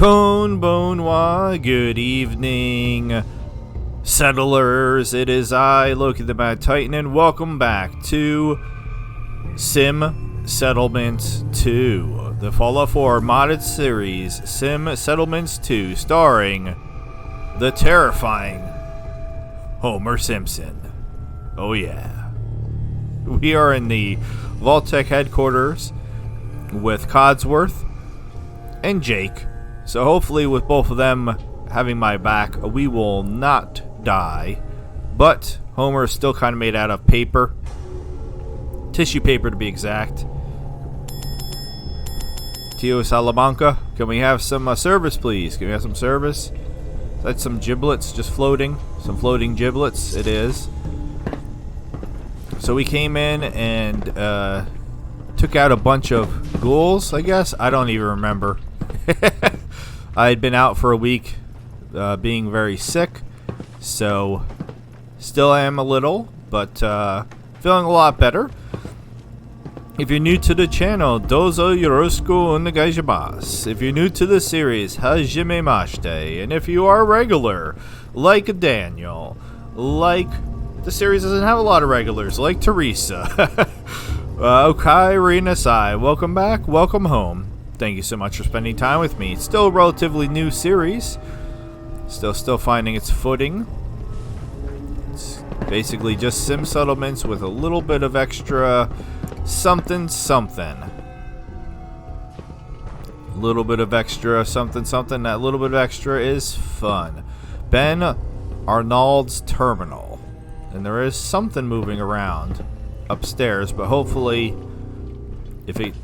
Konbanwa, good evening, settlers. It is I, Loki the Mad Titan, and welcome back to Sim Settlements 2, the Fallout 4 modded series, Sim Settlements 2, starring the terrifying Homer Simpson. Oh yeah. We are in the Vault-Tec headquarters with Codsworth and Jake. So hopefully with both of them having my back, we will not die. But Homer is still kind of made out of paper. Tissue paper to be exact. Tio Salamanca, can we have some service please? Can we have some service? That's some giblets just floating. Some floating giblets, it is. So we came in and took out a bunch of ghouls, I guess. I don't even remember. I had been out for a week being very sick, so still am a little, but feeling a lot better. If you're new to the channel, dozo yoroshiku onegaishimasu. If you're new to the series, hajime mashite. And if you are regular, like Daniel, like the series doesn't have a lot of regulars, like Teresa. Okai Rinasai, welcome back, welcome home. Thank you so much for spending time with me. It's still a relatively new series. Still finding its footing. It's basically just sim settlements with a little bit of extra something. A little bit of extra something. That little bit of extra is fun. Ben Arnold's terminal. And there is something moving around upstairs, but hopefully if it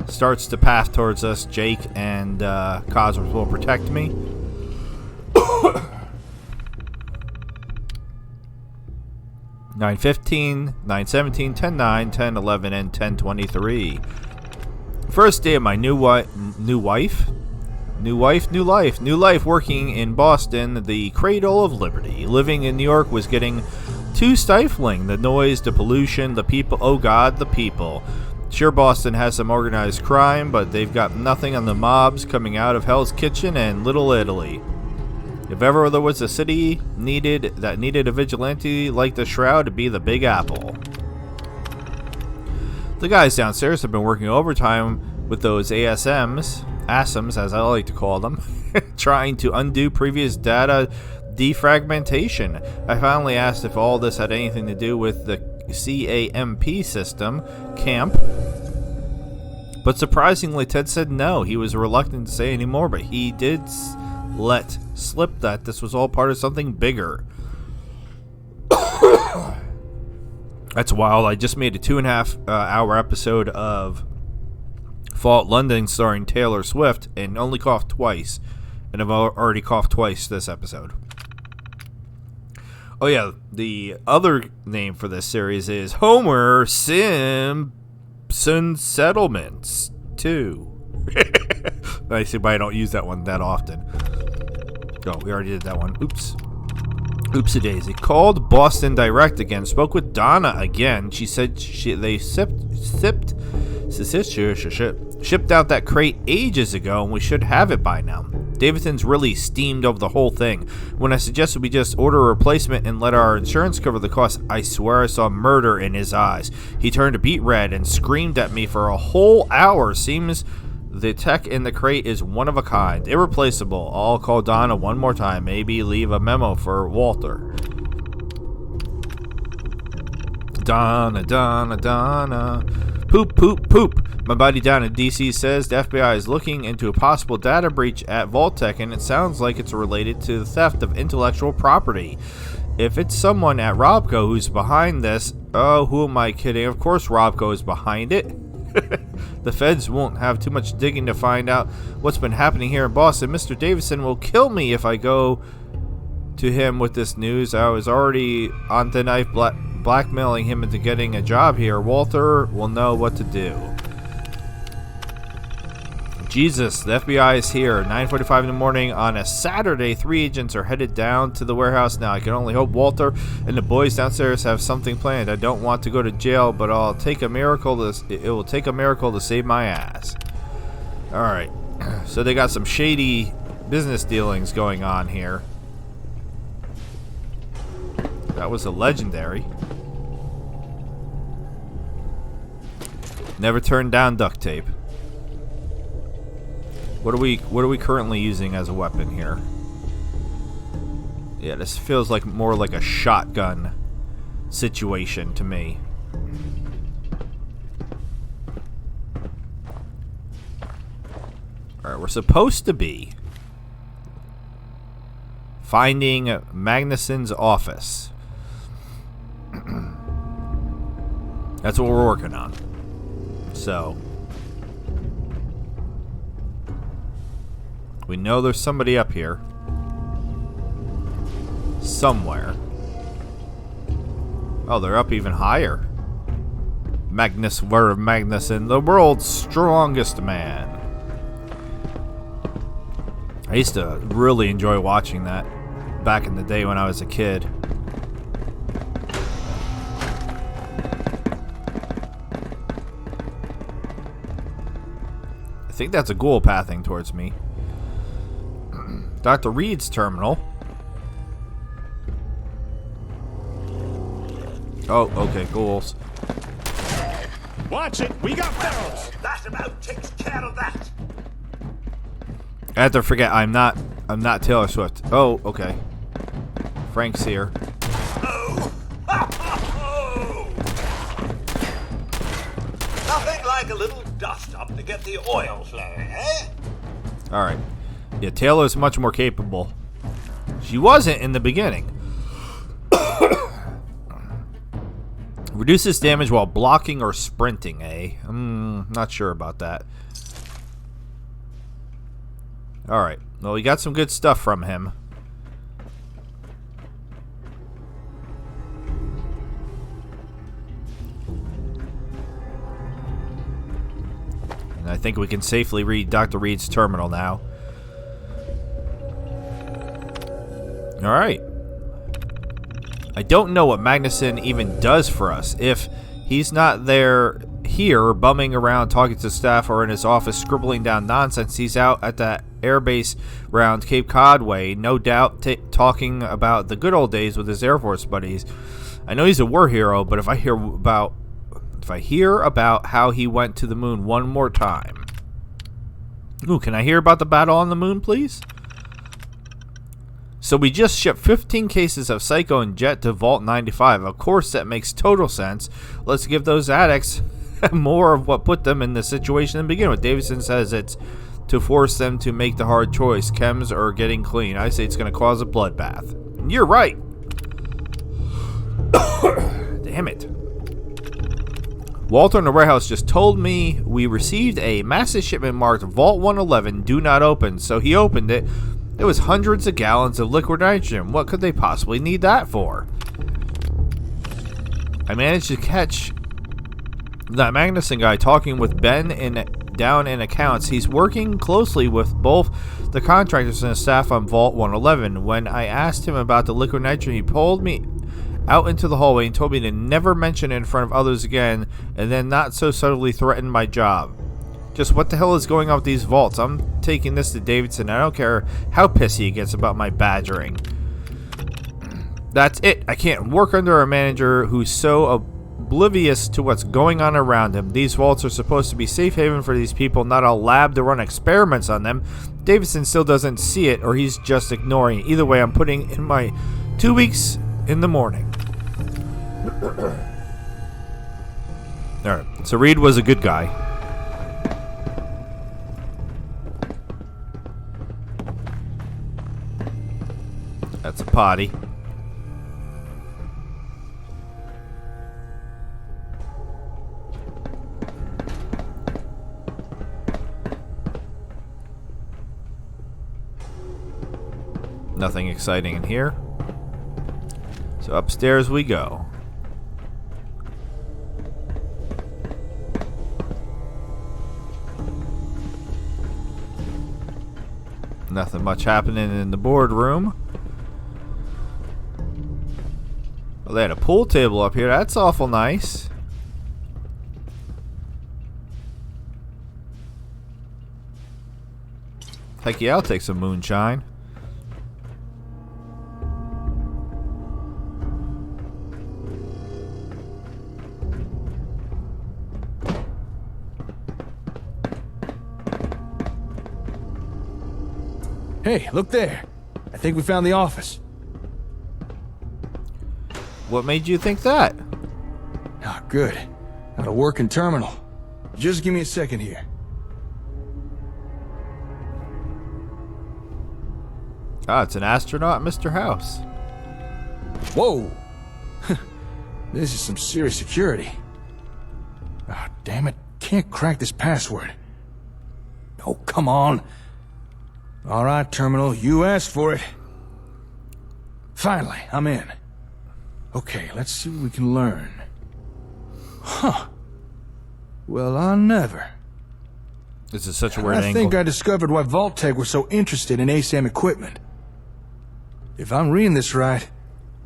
starts to pass towards us, Jake and Cosworth will protect me. 9:15, 9:17, 10:09, 10:11, and 10:23. First day of my new life working in Boston, the cradle of liberty. Living in New York was getting too stifling. The noise, the pollution, the people. Oh God, the people. Sure, Boston has some organized crime, but they've got nothing on the mobs coming out of Hell's Kitchen and Little Italy. If ever there was a city that needed a vigilante like the Shroud, to be the Big Apple. The guys downstairs have been working overtime with those ASMs as I like to call them, trying to undo previous data defragmentation. I finally asked if all this had anything to do with the CAMP system, camp. But surprisingly, Ted said no. He was reluctant to say anymore, but he did let slip that this was all part of something bigger. That's wild. I just made a 2.5 hour episode of Fallout London starring Taylor Swift and only coughed twice. And I've already coughed twice this episode. Oh yeah, the other name for this series is Homer Simpson Settlements 2. I see why I don't use that one that often. Oh, we already did that one. Oops. Oopsie daisy. Called Boston Direct again. Spoke with Donna again. She said they shipped out that crate ages ago, and we should have it by now. Davidson's really steamed over the whole thing. When I suggested we just order a replacement and let our insurance cover the cost, I swear I saw murder in his eyes. He turned a beet red and screamed at me for a whole hour. Seems the tech in the crate is one of a kind. Irreplaceable. I'll call Donna one more time. Maybe leave a memo for Walter. Donna. Poop. My buddy down in DC says the FBI is looking into a possible data breach at Vault-Tec, and it sounds like it's related to the theft of intellectual property. If it's someone at Robco who's behind this, oh, who am I kidding? Of course Robco is behind it. The feds won't have too much digging to find out what's been happening here in Boston. Mr. Davidson will kill me if I go to him with this news. I was already on the knife blackmailing him into getting a job here. Walter will know what to do. Jesus, the FBI is here. 9:45 in the morning on a Saturday. 3 agents are headed down to the warehouse now. I can only hope Walter and the boys downstairs have something planned. I don't want to go to jail, but it will take a miracle to save my ass. All right. So they got some shady business dealings going on here. That was a legendary. Never turned down duct tape. What are we currently using as a weapon here? Yeah, this feels like more like a shotgun situation to me. Alright, we're supposed to be finding Magnuson's office. That's what we're working on. So we know there's somebody up here somewhere. Oh, they're up even higher. Magnuson, the world's strongest man. I used to really enjoy watching that back in the day when I was a kid. I think that's a ghoul pathing towards me. Dr. Reed's terminal. Oh, okay, ghouls. Watch it, we got barrels. That about takes care of that. I have to forget I'm not Taylor Swift. Oh, okay. Frank's here. Oh. Nothing like a little dust up to get the oil flowing, eh? Alright. Yeah, Taylor's much more capable. She wasn't in the beginning. Reduces damage while blocking or sprinting, eh? Not sure about that. Alright. Well, we got some good stuff from him. And I think we can safely read Dr. Reed's terminal now. Alright. I don't know what Magnuson even does for us. If he's not here bumming around talking to staff or in his office scribbling down nonsense, he's out at that airbase round Cape Cod way, no doubt talking about the good old days with his Air Force buddies. I know he's a war hero, but if I hear about how he went to the moon one more time. Ooh, can I hear about the battle on the moon, please? So we just shipped 15 cases of Psycho and Jet to Vault 95. Of course, that makes total sense. Let's give those addicts more of what put them in the situation to begin with. Davidson says it's to force them to make the hard choice. Chems or getting clean. I say it's going to cause a bloodbath. And you're right. Damn it. Walter in the warehouse just told me we received a massive shipment marked Vault 111, do not open. So he opened it. It was hundreds of gallons of liquid nitrogen. What could they possibly need that for? I managed to catch that Magnuson guy talking with Ben down in accounts. He's working closely with both the contractors and the staff on Vault 111. When I asked him about the liquid nitrogen, he pulled me out into the hallway and told me to never mention it in front of others again, and then not so subtly threaten my job. Just what the hell is going on with these vaults? I'm taking this to Davidson. I don't care how pissy he gets about my badgering. That's it. I can't work under a manager who's so oblivious to what's going on around him. These vaults are supposed to be safe haven for these people, not a lab to run experiments on them. Davidson still doesn't see it, or he's just ignoring it. Either way, I'm putting in my 2 weeks in the morning. Alright, so Reed was a good guy. That's a potty. Nothing exciting in here. So upstairs we go. Nothing much happening in the boardroom. Oh, they had a pool table up here. That's awful nice. Heck yeah, I'll take some moonshine. Hey, look there. I think we found the office. What made you think that? Ah, good. Got a working terminal. Just give me a second here. Ah, it's an astronaut, Mr. House. Whoa! This is some serious security. Ah, damn it. Can't crack this password. Oh, come on. All right, terminal. You asked for it. Finally, I'm in. Okay, let's see what we can learn. Huh. Well, I never. This is such a weird I angle. think I discovered why Vault-Tec was so interested in ASAM equipment. If I'm reading this right,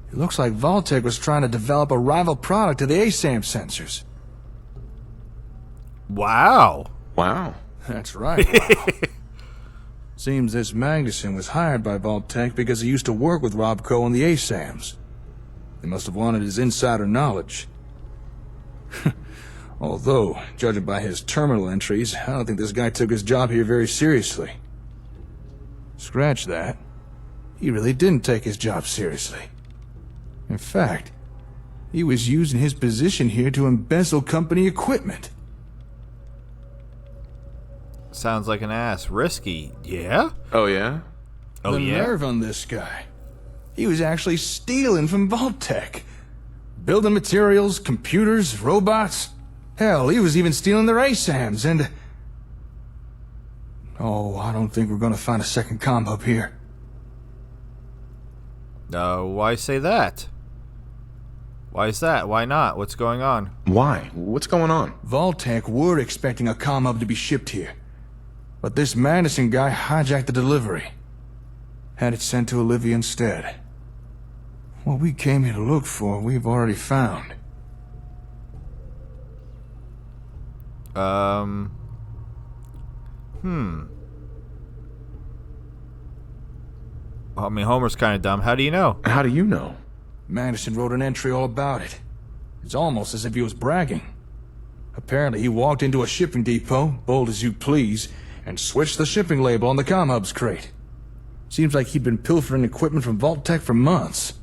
it looks like Vault-Tec was trying to develop a rival product to the ASAM sensors. Wow. Wow. That's right. Seems this Magnuson was hired by Vault-Tec because he used to work with Robco on the ASAMs. They must have wanted his insider knowledge. Although, judging by his terminal entries, I don't think this guy took his job here very seriously. Scratch that. He really didn't take his job seriously. In fact, he was using his position here to embezzle company equipment. Sounds like an ass. Risky. Yeah? Oh, yeah? Oh, The yeah? nerve on this guy. He was actually stealing from Vault-Tec. Building materials, computers, robots. Hell, he was even stealing their ASAMs and... Oh, I don't think we're gonna find a second comm hub here. Why say that? Why is that? Why not? What's going on? Why? What's going on? Vault-Tec were expecting a comm hub to be shipped here. But this Madison guy hijacked the delivery. Had it sent to Olivia instead. What we came here to look for, we've already found. I mean, Homer's kind of dumb. How do you know? How do you know? Madison wrote an entry all about it. It's almost as if he was bragging. Apparently he walked into a shipping depot, bold as you please, and switched the shipping label on the comm hub's crate. Seems like he'd been pilfering equipment from Vault-Tec for months.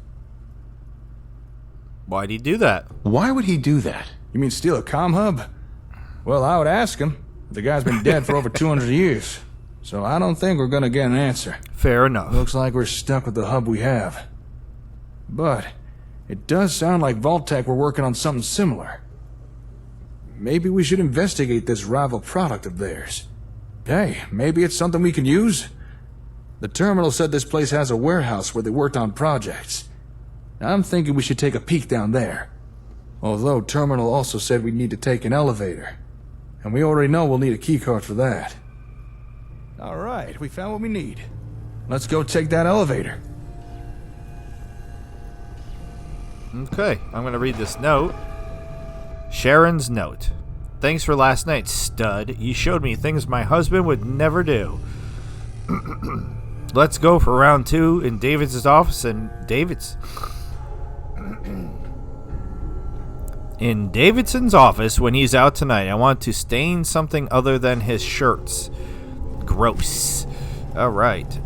Why'd he do that? Why would he do that? You mean steal a comm hub? Well, I would ask him. The guy's been dead for over 200 years, so I don't think we're gonna get an answer. Fair enough. Looks like we're stuck with the hub we have. But it does sound like Vault-Tec were working on something similar. Maybe we should investigate this rival product of theirs. Hey, maybe it's something we can use? The terminal said this place has a warehouse where they worked on projects. I'm thinking we should take a peek down there. Although terminal also said we need to take an elevator. And we already know we'll need a keycard for that. Alright, we found what we need. Let's go take that elevator. Okay, I'm going to read this note. Sharon's note. Thanks for last night, stud. You showed me things my husband would never do. Let's go for round 2 in David's office and in Davidson's office when he's out tonight. I want to stain something other than his shirts. Gross. All right.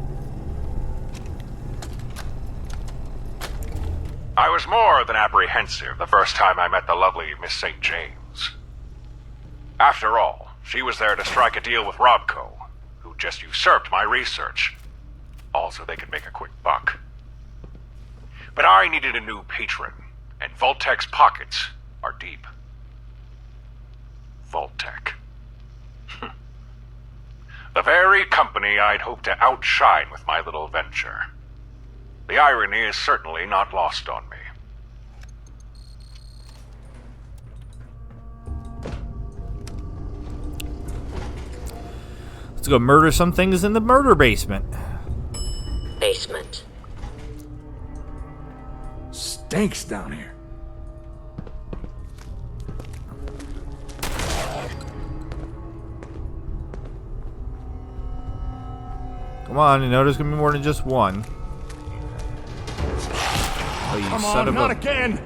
I was more than apprehensive the first time I met the lovely Miss St. James. After all, she was there to strike a deal with Robco, who just usurped my research, all so they could make a quick buck. But I needed a new patron, and Vault-Tec's pockets are deep. Vault-Tec. The very company I'd hoped to outshine with my little venture. The irony is certainly not lost on me. Let's go murder some things in the murder basement. Basement. Stinks down here. Come on, you know there's gonna be more than just one. Oh, you Come son on, of not a... again!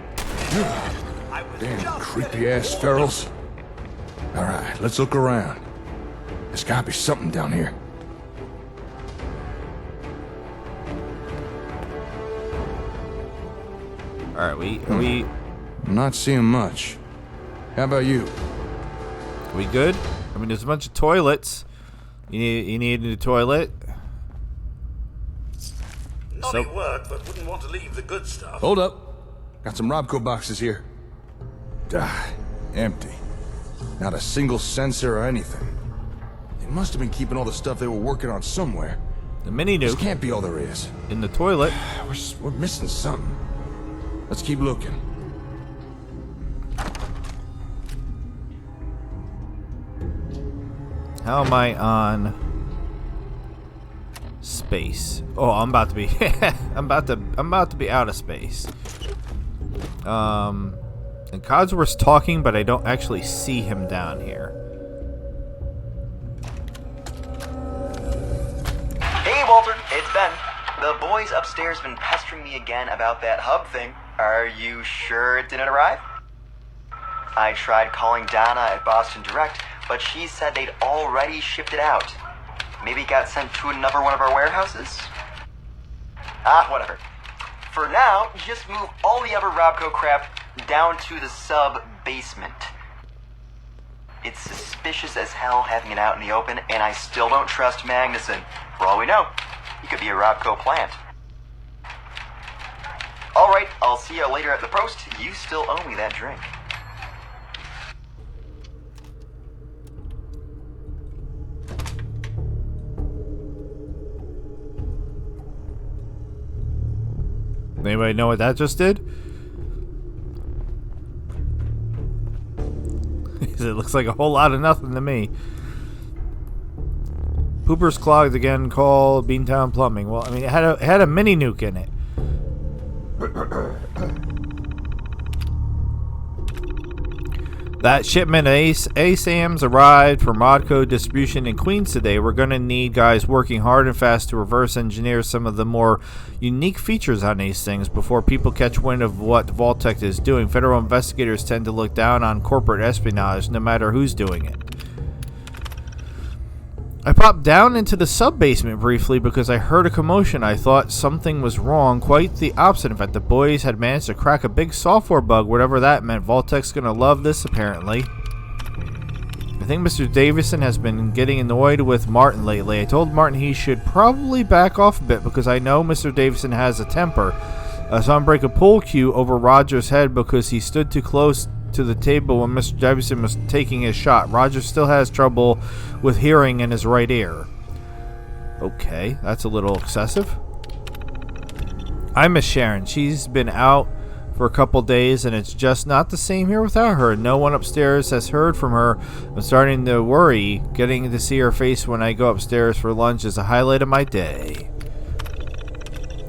Damn creepy-ass ferals. Alright, let's look around. There's gotta be something down here. Alright, we I'm not seeing much. How about you? we good? I mean, there's a bunch of toilets. You need a toilet. Naughty work, but wouldn't want to leave the good stuff. Hold up. Got some Robco boxes here. Empty. Not a single sensor or anything. They must have been keeping all the stuff they were working on somewhere. The mini This nuke can't be all there is. in the toilet. We're missing something. Let's keep looking. How am I on space? Oh, I'm about to be I'm about to be out of space. And Codsworth's talking, but I don't actually see him down here. Hey Walter, it's Ben. The boys upstairs have been pestering me again about that hub thing. Are you sure it didn't arrive? I tried calling Donna at Boston Direct, but she said they'd already shipped it out. Maybe it got sent to another one of our warehouses? Whatever. For now, just move all the other Robco crap down to the sub-basement. It's suspicious as hell having it out in the open, and I still don't trust Magnuson. For all we know, he could be a Robco plant. Alright, I'll see you later at the post. You still owe me that drink. Anybody know what that just did? It looks like a whole lot of nothing to me. Pooper's clogged again. Call Beantown Plumbing. Well, I mean, it had a mini nuke in it. That shipment of ASAMs arrived for Modco distribution in Queens today. We're going to need guys working hard and fast to reverse engineer some of the more unique features on these things before people catch wind of what Vault-Tec is doing. Federal investigators tend to look down on corporate espionage no matter who's doing it. I popped down into the sub-basement briefly because I heard a commotion. I thought something was wrong. Quite the opposite. In fact, the boys had managed to crack a big software bug, whatever that meant. Vault-Tec's gonna love this, apparently. I think Mr. Davison has been getting annoyed with Martin lately. I told Martin he should probably back off a bit because I know Mr. Davison has a temper. I saw him break a pool cue over Roger's head because he stood too close to the table when Mr. Davison was taking his shot. Roger still has trouble with hearing in his right ear. Okay, that's a little excessive. I miss Sharon. She's been out for a couple days and it's just not the same here without her. No one upstairs has heard from her. I'm starting to worry. Getting to see her face when I go upstairs for lunch is a highlight of my day.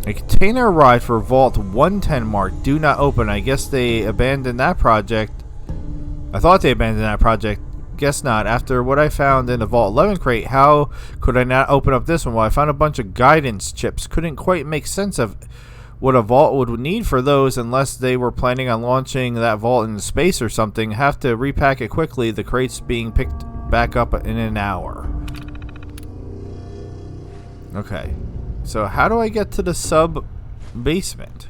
A container arrived for Vault 110 mark. Do not open. I guess they abandoned that project. I thought they abandoned that project. Guess not. After what I found in the Vault 11 crate, how could I not open up this one? Well, I found a bunch of guidance chips. Couldn't quite make sense of what a Vault would need for those unless they were planning on launching that Vault into space or something. Have to repack it quickly. The crate's being picked back up in an hour. Okay. So how do I get to the sub-basement?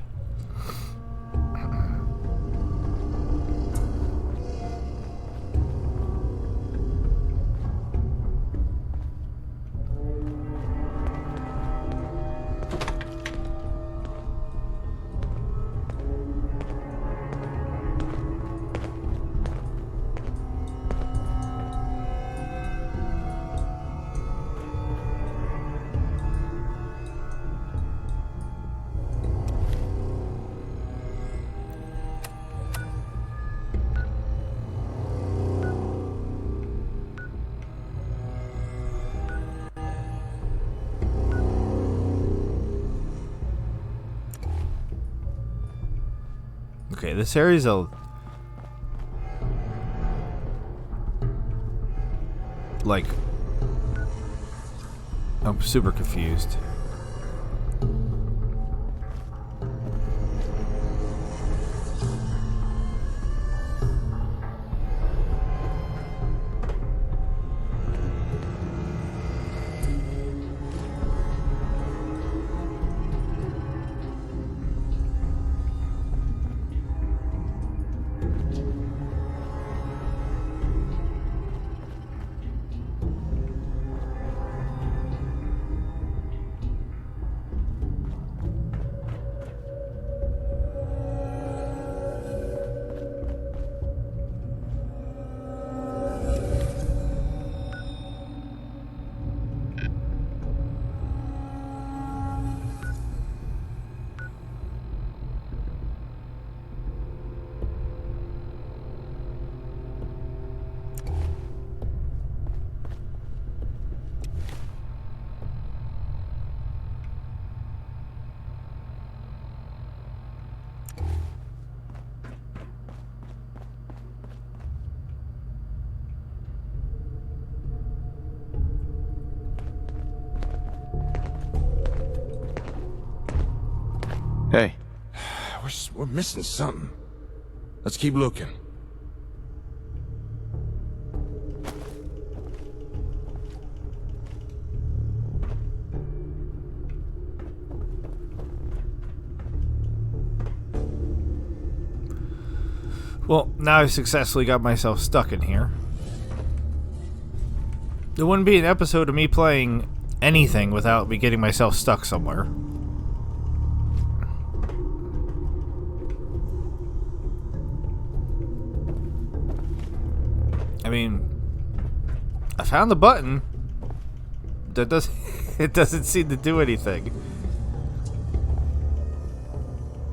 Okay, this area's a... like... I'm super confused. Hey, We're missing something. Let's keep looking. Well, now I've successfully got myself stuck in here. There wouldn't be an episode of me playing anything without me getting myself stuck somewhere. I mean, I found the button. That does it doesn't seem to do anything.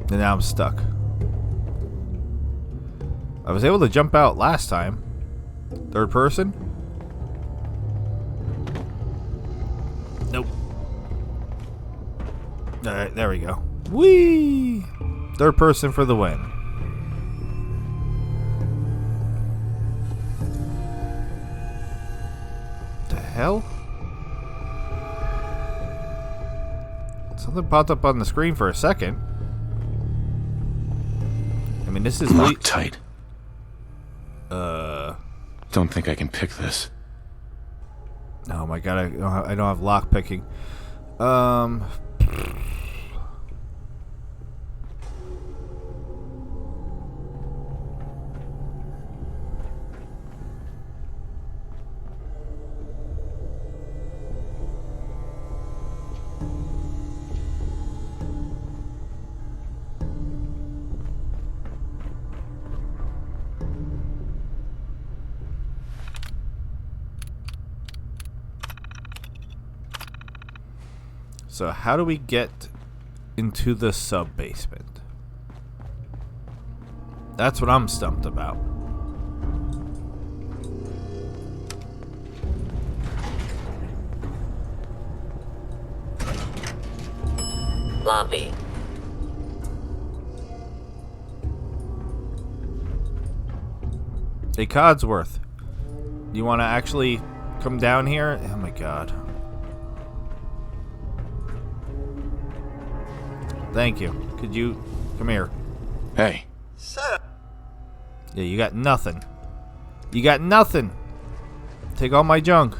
And now I'm stuck. I was able to jump out last time. Third person? Nope. Alright, there we go. Whee! Third person for the win. The hell? Something popped up on the screen for a second. I mean, this is lock tight. Don't think I can pick this. Oh my god, I don't have lock picking. So how do we get into the sub-basement? That's what I'm stumped about. Lobby. Hey, Codsworth. You want to actually come down here? Oh my god. Thank you. Could you come here? Hey. Sir. Yeah, you got nothing. You got nothing. Take all my junk.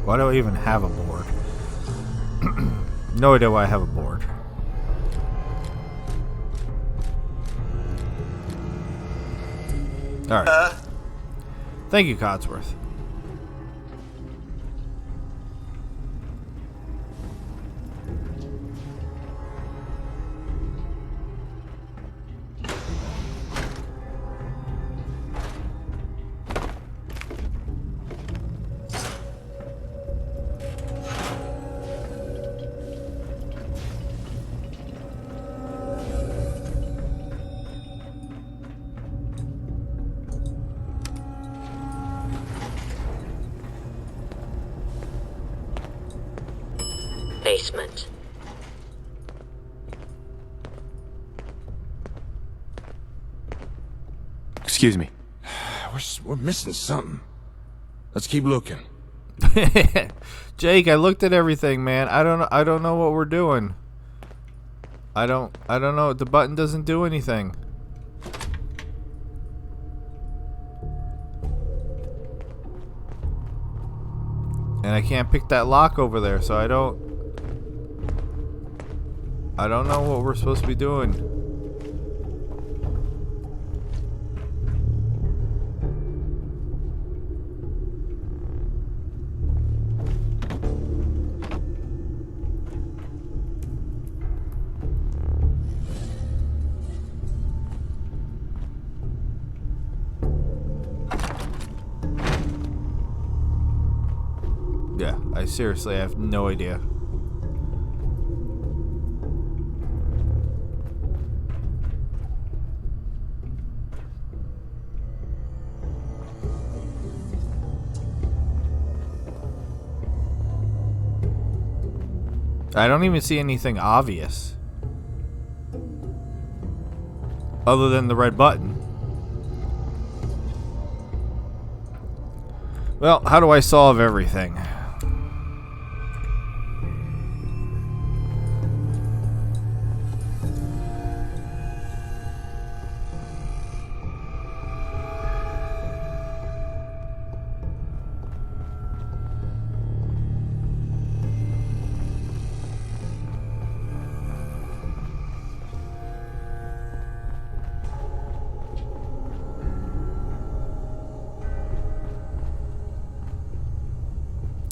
Why do I even have a board? No idea why I have a board. Alright. Thank you, Codsworth. basement. Excuse me. We're missing something. Let's keep looking. Jake, I looked at everything, man. I don't know what we're doing. I don't know. The button doesn't do anything. And I can't pick that lock over there, so I don't know what we're supposed to be doing. Yeah, I seriously have no idea. I don't even see anything obvious. Other than the red button. Well, how do I solve everything?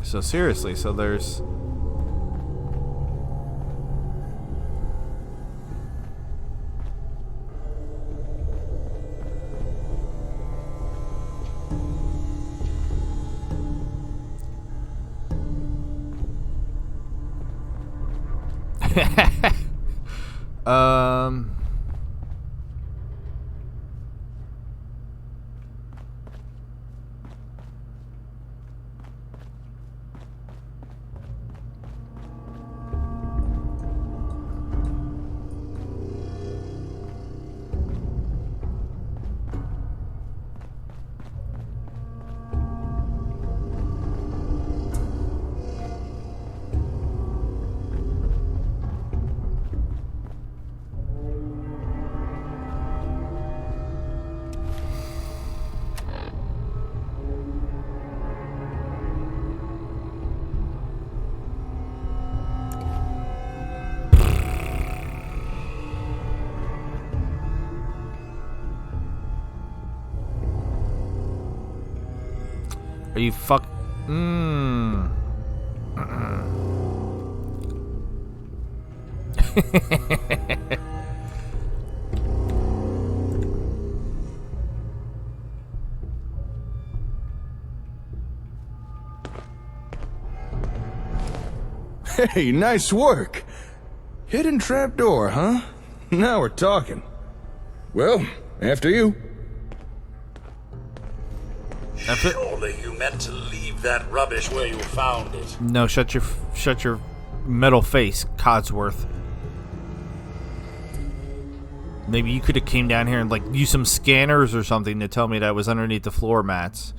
So seriously, so there's... Are you fuck... Hey, nice work. Hidden trapdoor, huh? Now we're talking. Well, after you. Surely you meant to leave that rubbish where you found it. No, shut your metal face, Codsworth. Maybe you could have came down here and like used some scanners or something to tell me that was underneath the floor mats.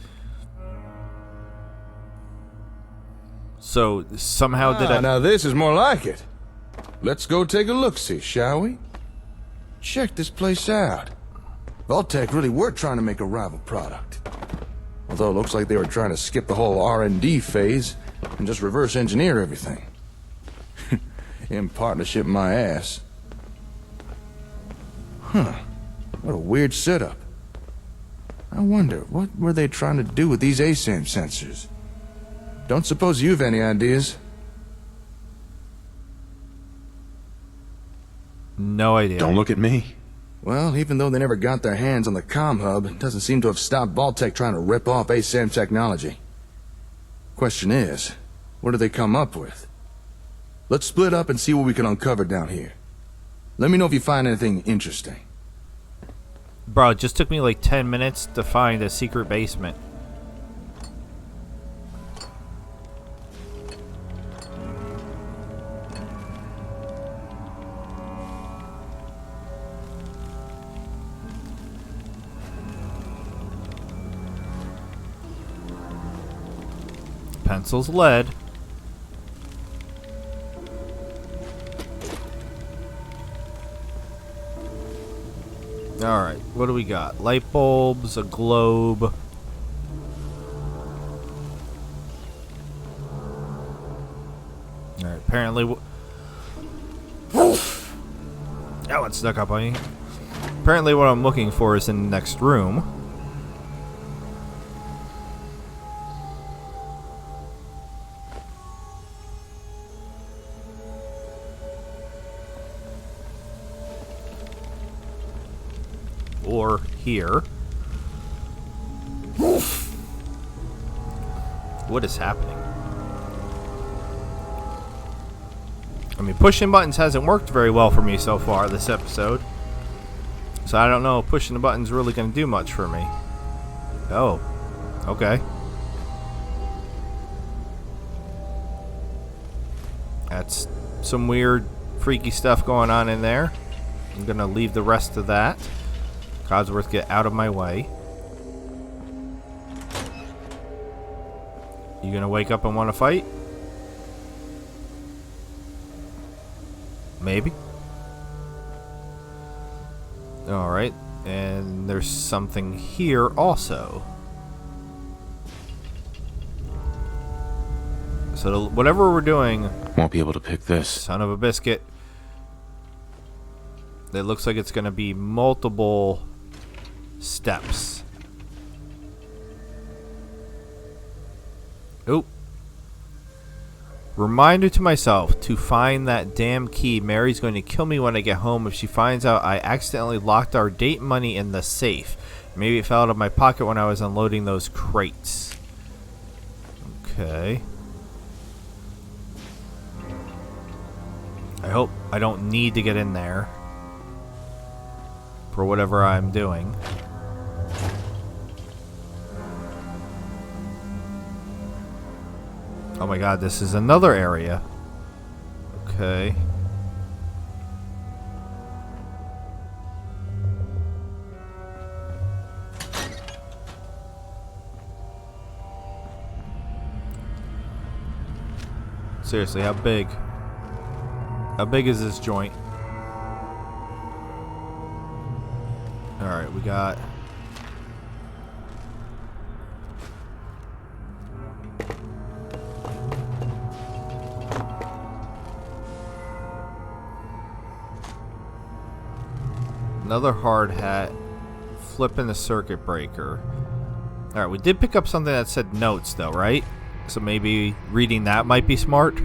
So somehow did I... Now this is more like it. Let's go take a look-see, shall we? Check this place out. Vault-Tec really were trying to make a rival product. Although it looks like they were trying to skip the whole R&D phase and just reverse engineer everything. In partnership, my ass. Huh. What a weird setup. I wonder, what were they trying to do with these ASAM sensors? Don't suppose you've any ideas? No idea. Don't look at me. Well, even though they never got their hands on the comm hub, it doesn't seem to have stopped Vault-Tec trying to rip off ASAM technology. Question is, what do they come up with? Let's split up and see what we can uncover down here. Let me know if you find anything interesting. Bro, it just took me like 10 minutes to find a secret basement. Pencil's lead. Alright, what do we got? Light bulbs, a globe. Alright, apparently... That one snuck up on you. Apparently what I'm looking for is in the next room. Or here. What is happening? I mean, pushing buttons hasn't worked very well for me so far this episode. So I don't know if pushing the button's really going to do much for me. Oh. Okay. That's some weird, freaky stuff going on in there. I'm going to leave the rest of that. Codsworth, get out of my way. You going to wake up and want to fight? Maybe. Alright, and there's something here also. So whatever we're doing... Won't be able to pick this. Son of a biscuit. It looks like it's going to be multiple steps. Oop. Reminder to myself to find that damn key. Mary's going to kill me when I get home if she finds out I accidentally locked our date money in the safe. Maybe it fell out of my pocket when I was unloading those crates. Okay. I hope I don't need to get in there for whatever I'm doing. Oh my god, this is another area. Okay. Seriously, how big? How big is this joint? Alright, we got... another hard hat. Flipping the circuit breaker. Alright, we did pick up something that said notes though, right? So maybe reading that might be smart.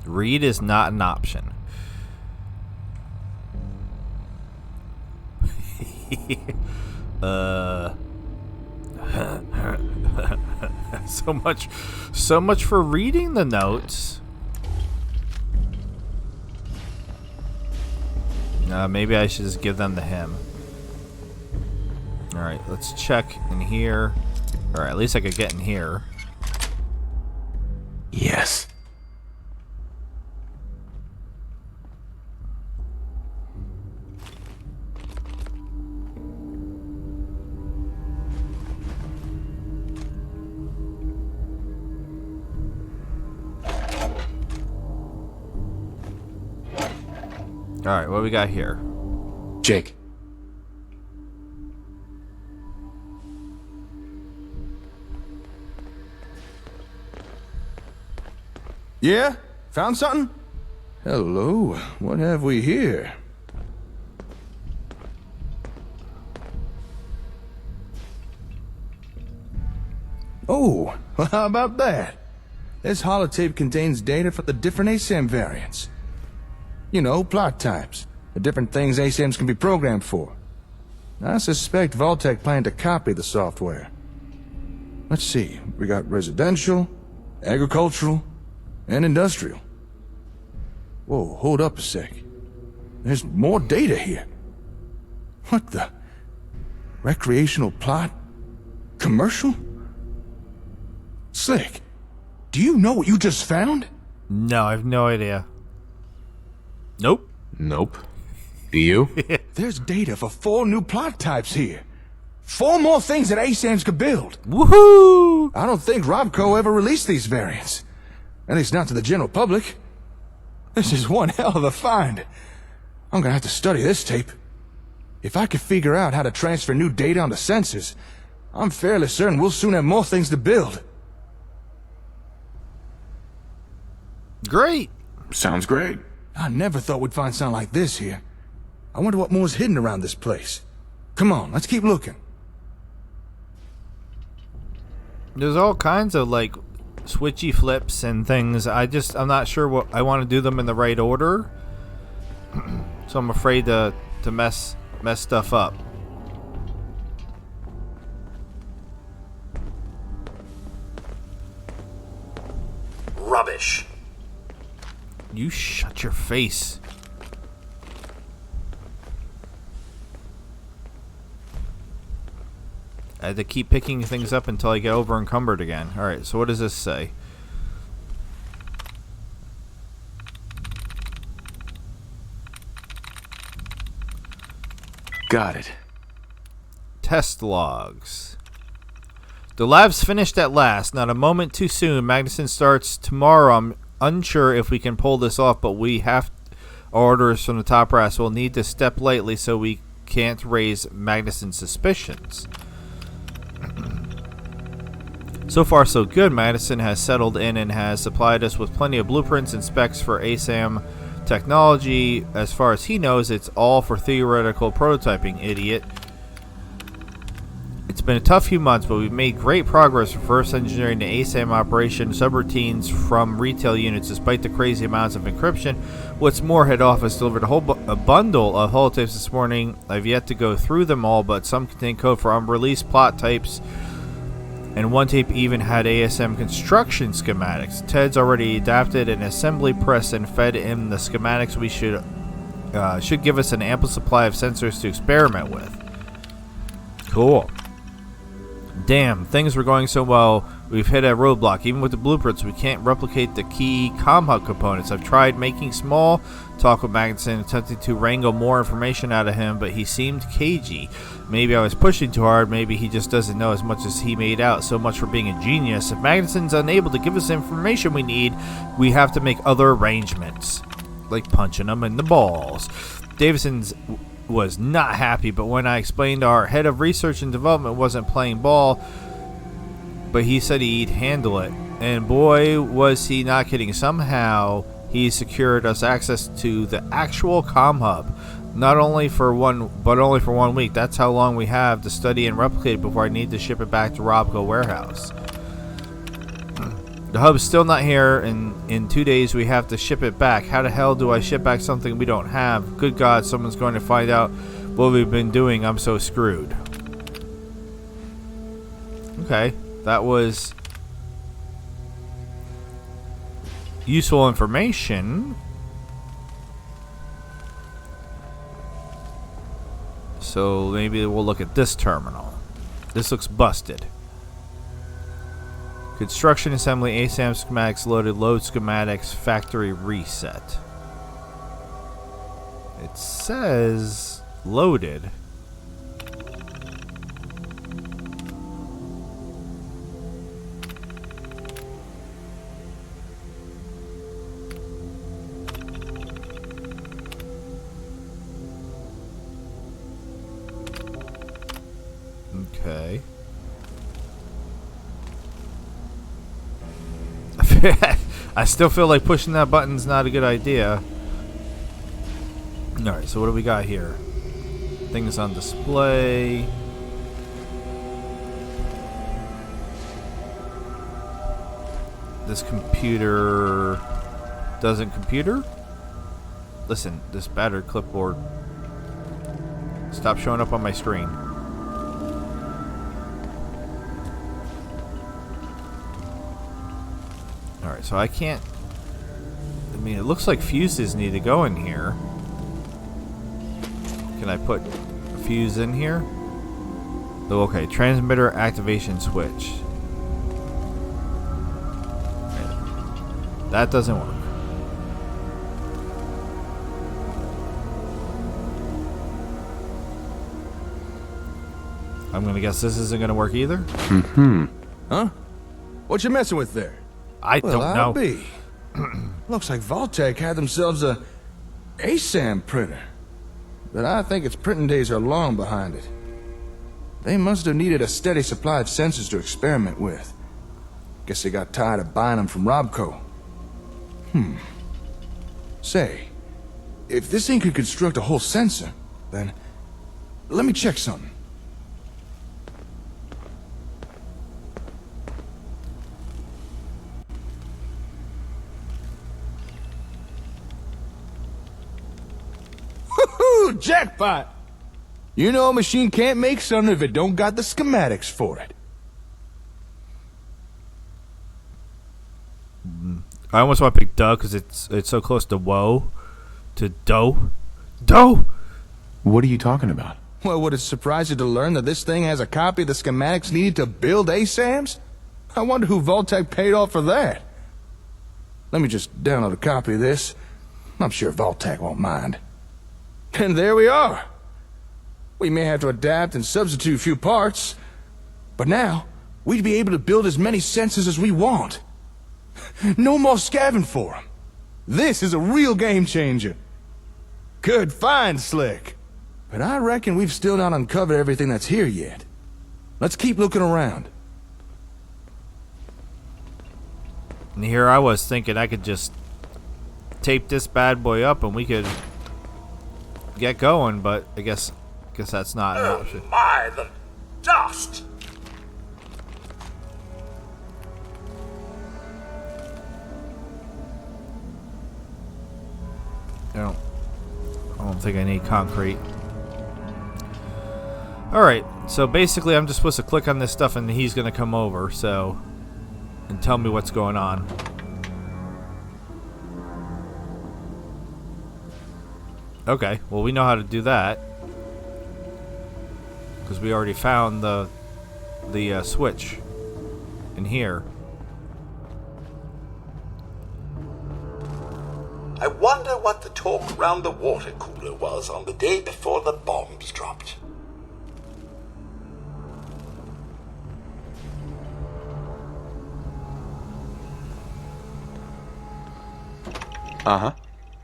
Read is not an option. So much for reading the notes. Maybe I should just give them to him. Alright, let's check in here. Or at least I could get in here. Yes. Alright, what do we got here? Jake. Yeah? Found something? Hello, what have we here? Oh, well, how about that? This holotape contains data for the different ASAM variants. You know, plot types, the different things ASAMs can be programmed for. I suspect Vault-Tec planned to copy the software. Let's see, we got residential, agricultural, and industrial. Whoa, hold up a sec. There's more data here. What the? Recreational plot? Commercial? Slick, do you know what you just found? No, I have no idea. Nope. Nope. Do you? There's data for 4 new plot types here. 4 more things that ASAMs could build. Woohoo! I don't think Robco ever released these variants. At least not to the general public. This is one hell of a find. I'm gonna have to study this tape. If I could figure out how to transfer new data onto sensors, I'm fairly certain we'll soon have more things to build. Great. Sounds great. I never thought we'd find something like this here. I wonder what more's hidden around this place. Come on, let's keep looking. There's all kinds of like switchy flips and things. I'm not sure what I want to do them in the right order. So I'm afraid to mess stuff up. Rubbish. You shut your face. I had to keep picking things up until I get over encumbered again. Alright, so what does this say? Got it. Test logs. The lab's finished at last. Not a moment too soon. Magnuson starts tomorrow. I'm unsure if we can pull this off, but we have orders from the top brass. We'll need to step lightly so we can't raise Magnuson's suspicions. So far, so good. Magnuson has settled in and has supplied us with plenty of blueprints and specs for ASAM technology. As far as he knows, it's all for theoretical prototyping, idiot. It's been a tough few months, but we've made great progress reverse engineering the ASAM operation subroutines from retail units despite the crazy amounts of encryption. What's more, head office delivered a bundle of holotapes this morning. I've yet to go through them all, but some contain code for unreleased plot types, and one tape even had ASM construction schematics. Ted's already adapted an assembly press and fed in the schematics. We should give us an ample supply of sensors to experiment with. Cool. Damn, things were going so well, we've hit a roadblock. Even with the blueprints, we can't replicate the key comm hub components. I've tried making small talk with Magnuson, attempting to wrangle more information out of him, but he seemed cagey. Maybe I was pushing too hard, maybe he just doesn't know as much as he made out. So much for being a genius. If Magnuson's unable to give us the information we need, we have to make other arrangements, like punching him in the balls. Davidson's was not happy, but when I explained our head of research and development wasn't playing ball, but he said he'd handle it, and boy was he not kidding. Somehow he secured us access to the actual comm hub, not only for one for 1 week. That's how long we have to study and replicate it before I need to ship it back to Robco warehouse. The hub's still not here, and in 2 days we have to ship it back. How the hell do I ship back something we don't have? Good God, someone's going to find out what we've been doing. I'm so screwed. Okay, that was useful information. So maybe we'll look at this terminal. This looks busted. Construction assembly, ASAM schematics loaded, load schematics, factory reset. It says loaded. Okay. I still feel like pushing that button's not a good idea. Alright, so what do we got here? Things on display. This computer doesn't computer? Listen, this battered clipboard. Stop showing up on my screen. Alright, so I can't mean, it looks like fuses need to go in here. Can I put a fuse in here? Oh, okay, transmitter activation switch. That doesn't work. I'm gonna guess this isn't gonna work either. Huh? What you messing with there? I don't know. I'll be. Looks like Vault-Tec had themselves a ASAM printer. But I think its printing days are long behind it. They must have needed a steady supply of sensors to experiment with. Guess they got tired of buying them from Robco. Say, if this thing could construct a whole sensor, then let me check something. Woohoo! Jackpot! You know a machine can't make something if it don't got the schematics for it. I almost want to pick Doug because it's so close to woe, to dough. Dough! What are you talking about? Well, would it surprise you to learn that this thing has a copy of the schematics needed to build ASAMs? I wonder who Vault-Tec paid off for that. Let me just download a copy of this. I'm sure Vault-Tec won't mind. And there we are. We may have to adapt and substitute a few parts, but now we'd be able to build as many sensors as we want. No more scavenging for them. This is a real game changer. Good find, Slick. But I reckon we've still not uncovered everything that's here yet. Let's keep looking around. And here I was thinking I could just tape this bad boy up and we could get going, but I guess that's not an option. Oh my, the dust! I don't think I need concrete. Alright, so basically I'm just supposed to click on this stuff and he's gonna come over, so, and tell me what's going on. Okay, well we know how to do that. Because we already found the switch in here. I wonder what the talk around the water cooler was on the day before the bombs dropped. Uh-huh.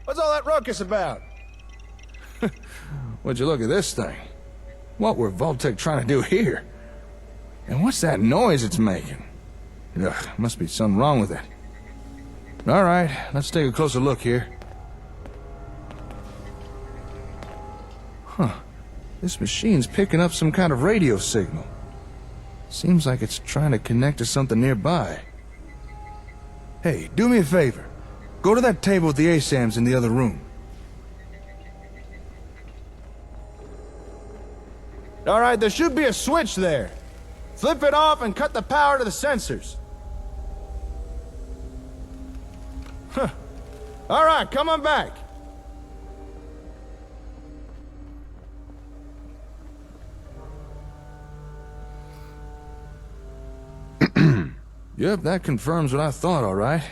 What's all that ruckus about? Would you look at this thing? What were Vault-Tec trying to do here? And what's that noise it's making? Ugh, must be something wrong with it. Alright, let's take a closer look here. Huh. This machine's picking up some kind of radio signal. Seems like it's trying to connect to something nearby. Hey, do me a favor. Go to that table with the ASAMs in the other room. Alright, there should be a switch there. Flip it off and cut the power to the sensors. Huh. Alright, come on back. Yep, that confirms what I thought, alright.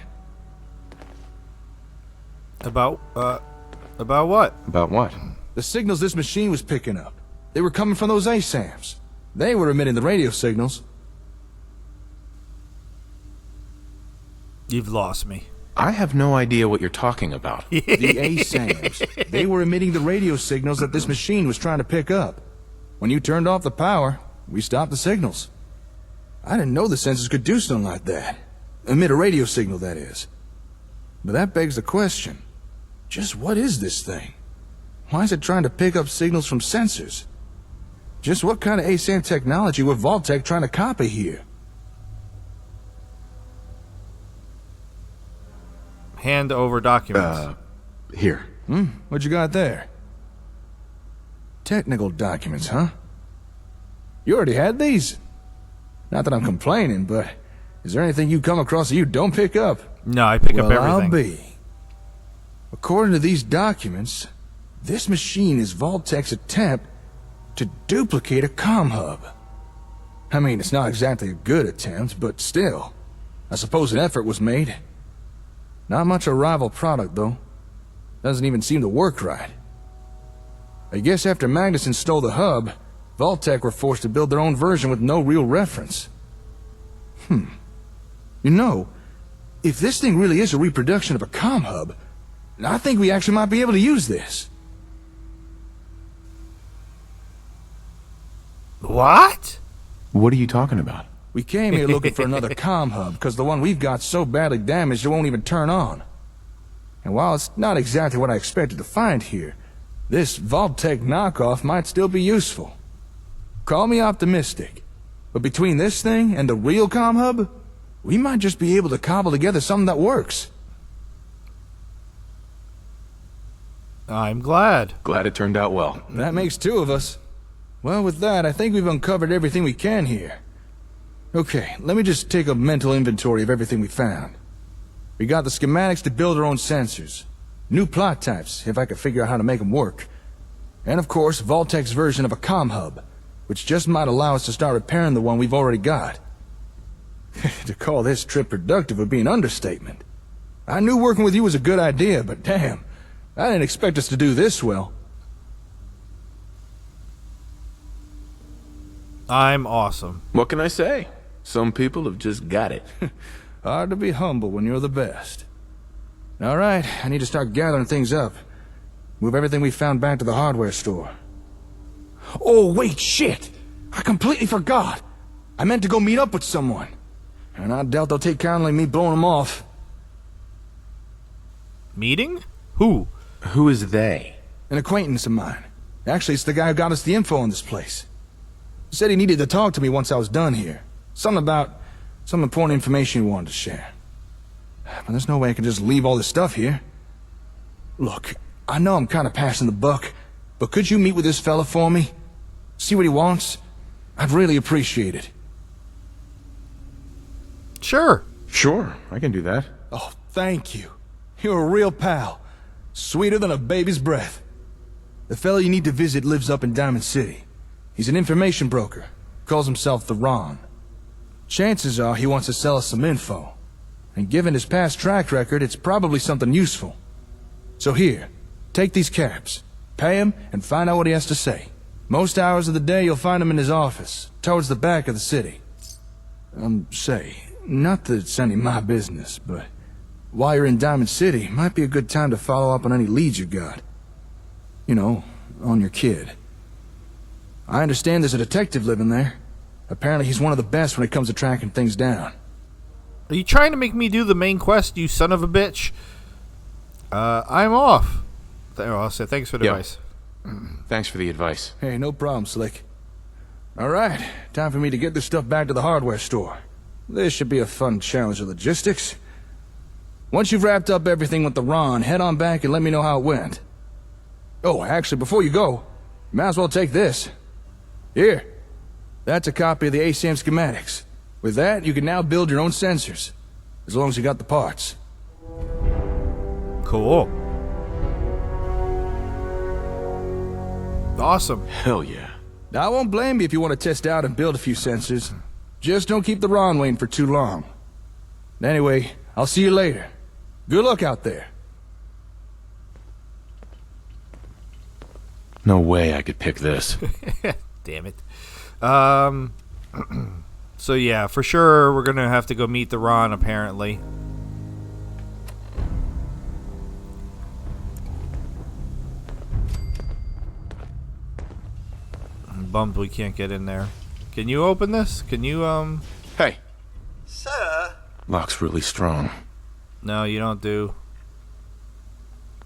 About what? About what? The signals this machine was picking up. They were coming from those ASAMs. They were emitting the radio signals. You've lost me. I have no idea what you're talking about. The ASAMs. They were emitting the radio signals that this machine was trying to pick up. When you turned off the power, we stopped the signals. I didn't know the sensors could do something like that. Emit a radio signal, that is. But that begs the question. Just what is this thing? Why is it trying to pick up signals from sensors? Just what kind of ASAM technology were Vault-Tec trying to copy here? Hand over documents. Here. What you got there? Technical documents, huh? You already had these? Not that I'm complaining, but is there anything you come across that you don't pick up? No, I pick up Well, everything. I'll be. According to these documents, this machine is Vault-Tec's attempt to duplicate a comm hub. I mean, it's not exactly a good attempt, but still, I suppose an effort was made. Not much a rival product, though. Doesn't even seem to work right. I guess after Magnuson stole the hub, Vault-Tec were forced to build their own version with no real reference. You know, if this thing really is a reproduction of a comm hub, I think we actually might be able to use this. What? What are you talking about? We came here looking for another comm hub because the one we've got so badly damaged it won't even turn on. And while it's not exactly what I expected to find here, this Vault-Tec knockoff might still be useful. Call me optimistic, but between this thing and the real comm hub, we might just be able to cobble together something that works. I'm glad. Glad it turned out well. That makes two of us. Well, with that, I think we've uncovered everything we can here. Okay, let me just take a mental inventory of everything we found. We got the schematics to build our own sensors. New plot types, if I could figure out how to make them work. And of course, Vault-Tec's version of a comm hub, which just might allow us to start repairing the one we've already got. To call this trip productive would be an understatement. I knew working with you was a good idea, but damn, I didn't expect us to do this well. I'm awesome. What can I say? Some people have just got it. Hard to be humble when you're the best. All right, I need to start gathering things up. Move everything we found back to the hardware store. Oh, wait, shit! I completely forgot! I meant to go meet up with someone. And I doubt they'll take kindly me blowing them off. Meeting? Who? Who is they? An acquaintance of mine. Actually, it's the guy who got us the info on this place. He said he needed to talk to me once I was done here. Something about some important information he wanted to share. But there's no way I can just leave all this stuff here. Look, I know I'm kind of passing the buck, but could you meet with this fella for me? See what he wants? I'd really appreciate it. Sure. Sure, I can do that. Oh, thank you. You're a real pal. Sweeter than a baby's breath. The fella you need to visit lives up in Diamond City. He's an information broker. Calls himself the Ron. Chances are he wants to sell us some info. And given his past track record, it's probably something useful. So here, take these caps. Pay him and find out what he has to say. Most hours of the day you'll find him in his office, towards the back of the city. Say, not that it's any of my business, but while you're in Diamond City, might be a good time to follow up on any leads you got. You know, on your kid. I understand there's a detective living there. Apparently he's one of the best when it comes to tracking things down. Are you trying to make me do the main quest, you son of a bitch? I'm off. I'll say thanks for the advice. Thanks for the advice. Hey, no problem, Slick. Alright, time for me to get this stuff back to the hardware store. This should be a fun challenge of logistics. Once you've wrapped up everything with the Ron, head on back and let me know how it went. Oh, actually, before you go, you might as well take this. Here. That's a copy of the ASAM schematics. With that, you can now build your own sensors. As long as you got the parts. Cool. Awesome. Hell yeah. Now, I won't blame you if you want to test out and build a few sensors. Just don't keep the Ron waiting for too long. Anyway, I'll see you later. Good luck out there. No way I could pick this. Damn it. So yeah, for sure we're gonna have to go meet the Ron, apparently. I'm bummed we can't get in there. Can you open this? Can you, Hey. Sir? Lock's really strong. No, you don't do.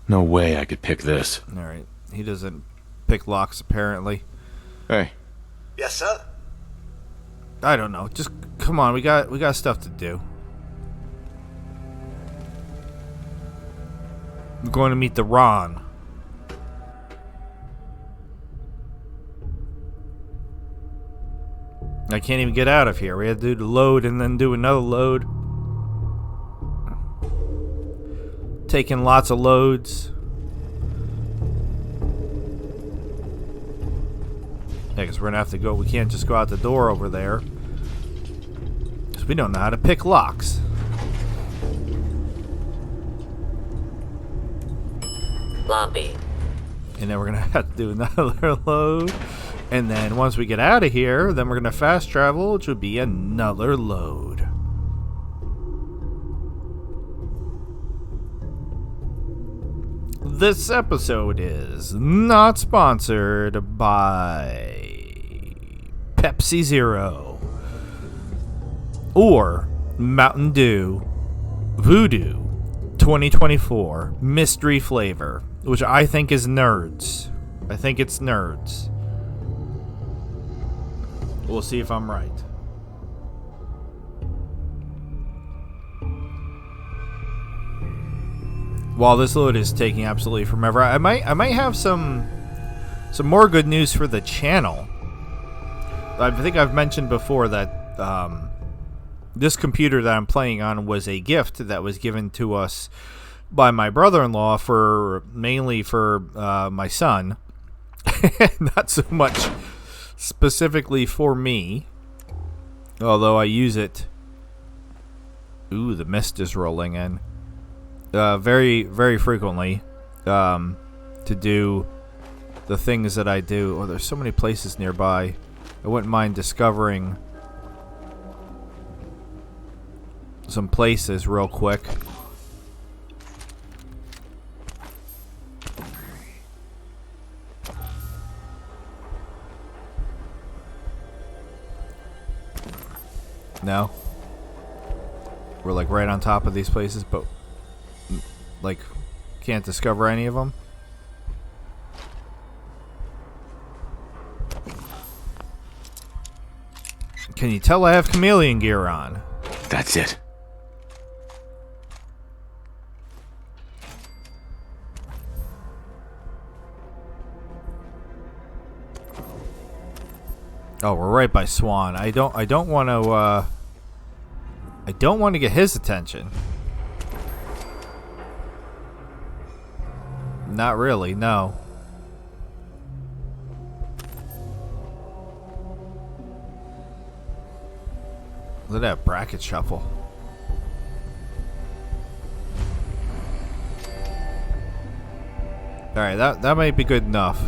No way I could pick this. Alright. He doesn't pick locks, apparently. Hey. Yes, sir? I don't know. Just come on. We got stuff to do. We're going to meet the Ron. I can't even get out of here. We had to do the load and then do another load. taking lots of loads. Yeah, because we're going to have to go. We can't just go out the door over there. Because we don't know how to pick locks. Lobby. And then we're going to have to do another load. And then once we get out of here, then we're going to fast travel, which would be another load. This episode is not sponsored by Pepsi Zero or Mountain Dew Voodoo 2024 mystery flavor, which I think is nerds. I think it's nerds. We'll see if I'm right. While this load is taking absolutely forever, I might have some more good news for the channel. I think I've mentioned before that this computer that I'm playing on was a gift that was given to us by my brother-in-law mainly for my son, not so much specifically for me, although I use it. Ooh, the mist is rolling in. Very, very frequently to do the things that I do. Oh, there's so many places nearby. I wouldn't mind discovering some places real quick. No? We're like right on top of these places, but like can't discover any of them. Can you tell I have chameleon gear on? That's it. Oh, we're right by Swan. I don't want to get his attention. Not really, no. Look at that bracket shuffle. Alright, that might be good enough.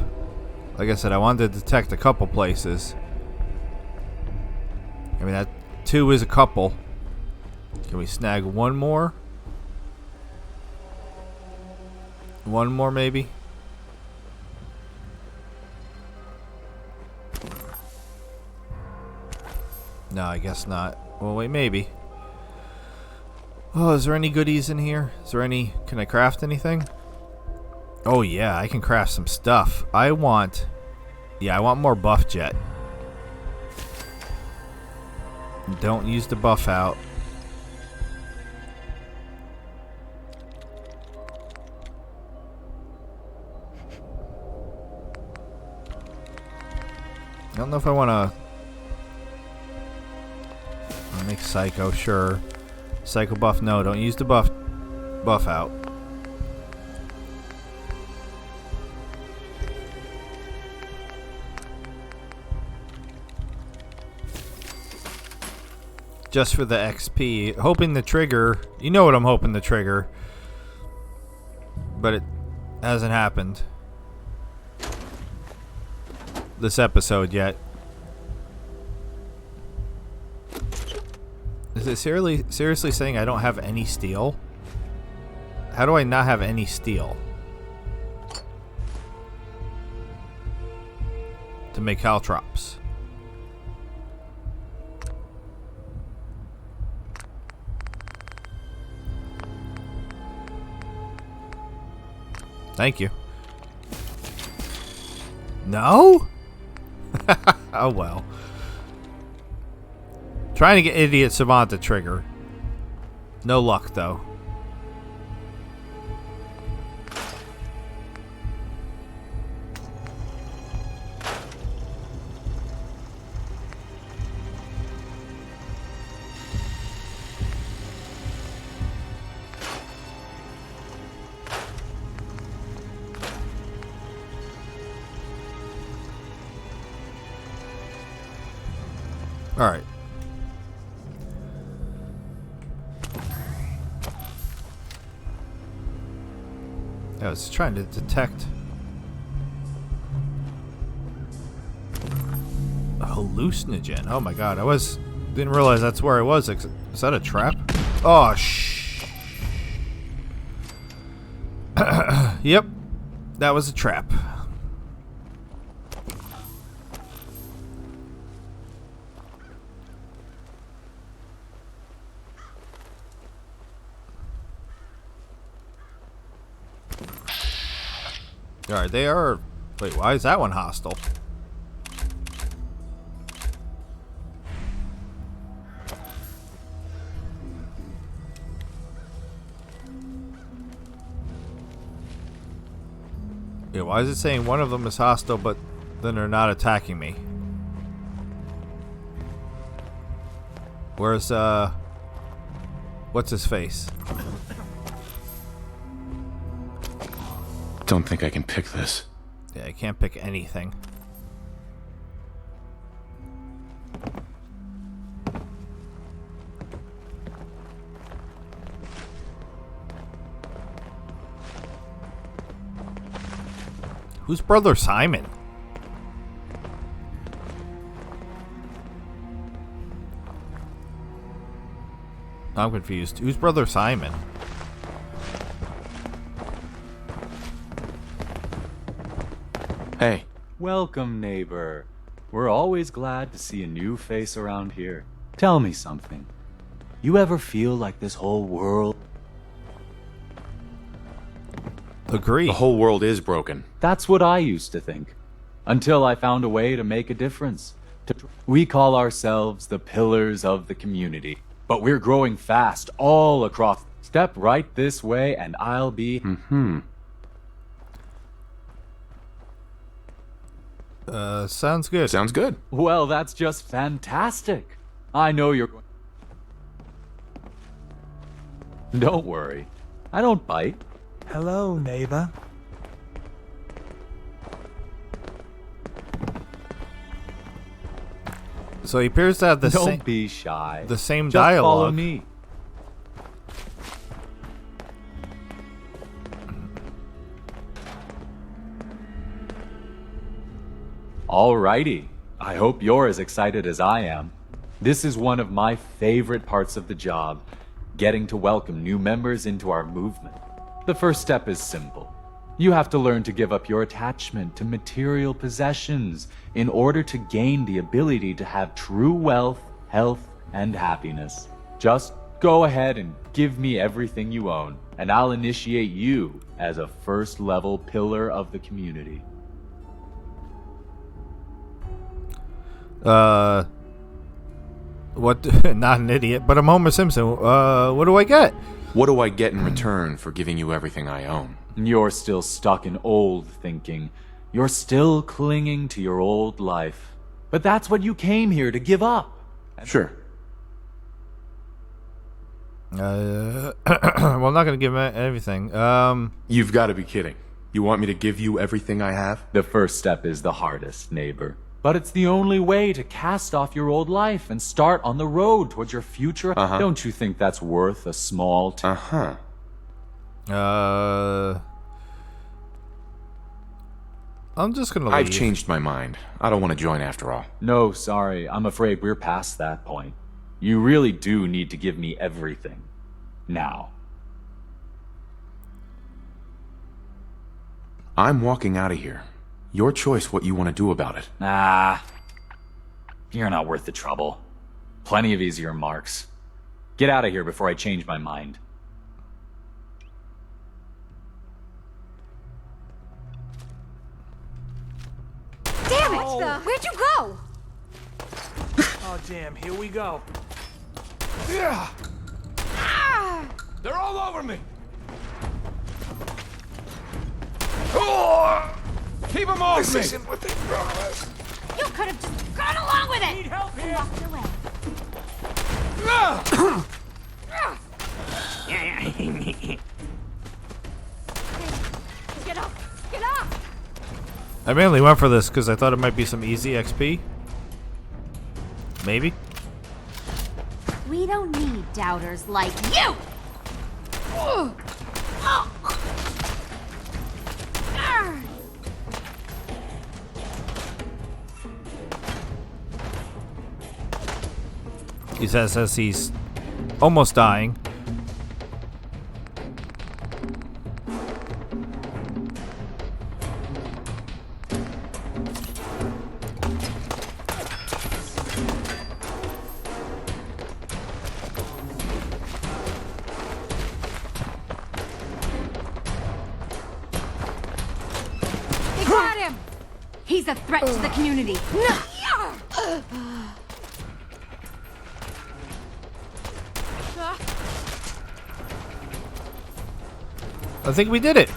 Like I said, I wanted to detect a couple places. I mean, that 2 is a couple. Can we snag one more? One more, maybe? No, I guess not. Well, wait, maybe. Oh, is there any goodies in here? Is there any... Can I craft anything? Oh, yeah, I can craft some stuff. I want more buff jet. Don't use the buff out. I don't know if I want to make Psycho, sure. Psycho buff, no, don't use the buff out. Just for the XP. Hoping the trigger, you know what I'm hoping to trigger. But it hasn't happened this episode yet. Is it seriously saying I don't have any steel? How do I not have any steel? To make caltrops. Thank you. No? Oh well. Trying to get Idiot Savant to trigger. No luck though. Alright. I was trying to detect a hallucinogen. Oh my god, didn't realize that's where I was. Is that a trap? Oh shh. Yep. That was a trap. Alright, they are... Wait, why is that one hostile? Yeah, why is it saying one of them is hostile, but then they're not attacking me? Where's, what's his face? Don't think I can pick this. Yeah, I can't pick anything. Who's Brother Simon? I'm confused. Who's Brother Simon? Hey, Welcome, neighbor. We're always glad to see a new face around here. Tell me something. You ever feel like this whole world... Agree. the whole world is broken. That's what I used to think. Until I found a way to make a difference. We call ourselves the pillars of the community. But we're growing fast all across. Step right this way and I'll be... Sounds good. Sounds good. Well, that's just fantastic. I know you're... Don't worry. I don't bite. Hello, neighbor. So he appears to have the Don't same be shy. the same Just follow dialogue. me. Alrighty. I hope you're as excited as I am. This is one of my favorite parts of the job, getting to welcome new members into our movement. The first step is simple. You have to learn to give up your attachment to material possessions in order to gain the ability to have true wealth, health, and happiness. Just go ahead and give me everything you own, and I'll initiate you as a first-level pillar of the community. What? Not an idiot, but I'm Homer Simpson. What do I get? What do I get in return for giving you everything I own? You're still stuck in old thinking. You're still clinging to your old life. But that's what you came here to give up. Sure. Well, I'm not gonna give him everything. You've got to be kidding. You want me to give you everything I have? The first step is the hardest, neighbor. But it's the only way to cast off your old life and start on the road towards your future. Don't you think that's worth a small... I'm just gonna leave. I've changed my mind. I don't want to join after all. No, sorry. I'm afraid we're past that point. You really do need to give me everything. Now. I'm walking out of here. Your choice what you want to do about it. Ah. You're not worth the trouble. Plenty of easier marks. Get out of here before I change my mind. Damn it! Where'd you go? Oh, damn, here we go. Yeah! They're all over me! Oh! Keep them off me! This isn't what they promised. You could have just gone along with it! Need help And here? walked away. Get up! Get up! I mainly went for this because I thought it might be some easy XP. Maybe. We don't need doubters like you! Ugh. Oh. Arr. He says as he's almost dying. They got him! He's a threat to the community. I think we did it.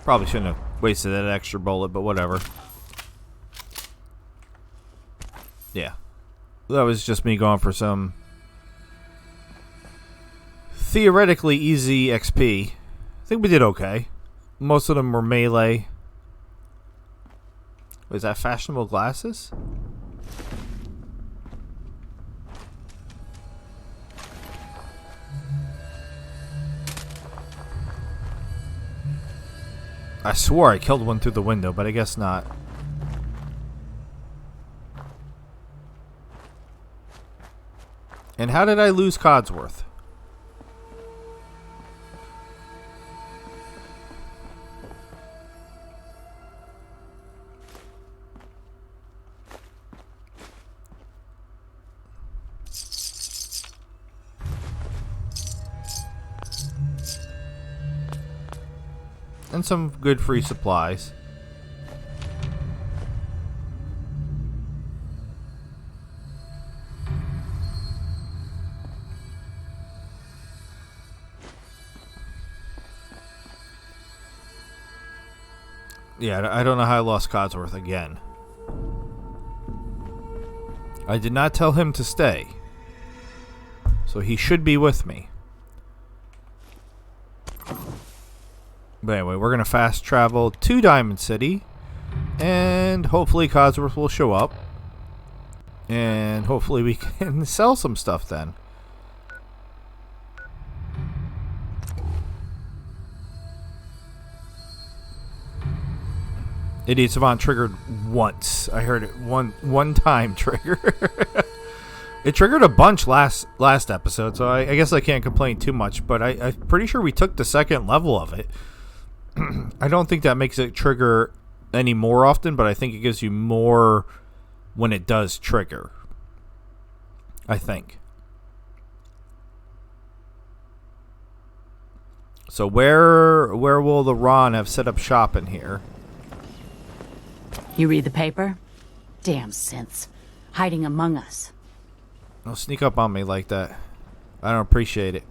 Probably shouldn't have wasted that extra bullet, but whatever. Yeah. That was just me going for some theoretically easy XP. I think we did okay. Most of them were melee. Was that fashionable glasses? I swore I killed one through the window, but I guess not. And how did I lose Codsworth? And some good free supplies. Yeah, I don't know how I lost Codsworth again. I did not tell him to stay. So he should be with me. But anyway, we're going to fast travel to Diamond City. And hopefully Codsworth will show up. And hopefully we can sell some stuff then. Idiot Savant triggered once. I heard it one time trigger. It triggered a bunch last episode, so I guess I can't complain too much. But I'm pretty sure we took the second level of it. I don't think that makes it trigger any more often, but I think it gives you more when it does trigger. I think. So where will the Ron have set up shop in here? You read the paper? Damn synths. Hiding among us. Don't sneak up on me like that. I don't appreciate it.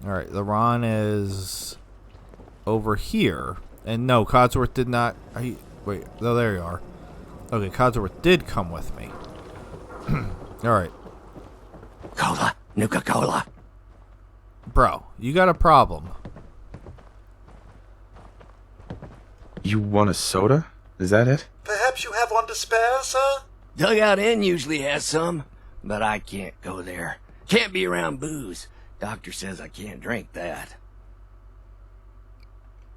Alright, the Ron is over here. And no, Codsworth did not... wait, oh, there you are. Okay, Codsworth did come with me. Alright. Cola. Nuka-Cola. Bro, you got a problem. You want a soda? Is that it? Perhaps you have one to spare, sir? Dugout Inn usually has some, but I can't go there. Can't be around booze. Doctor says I can't drink that.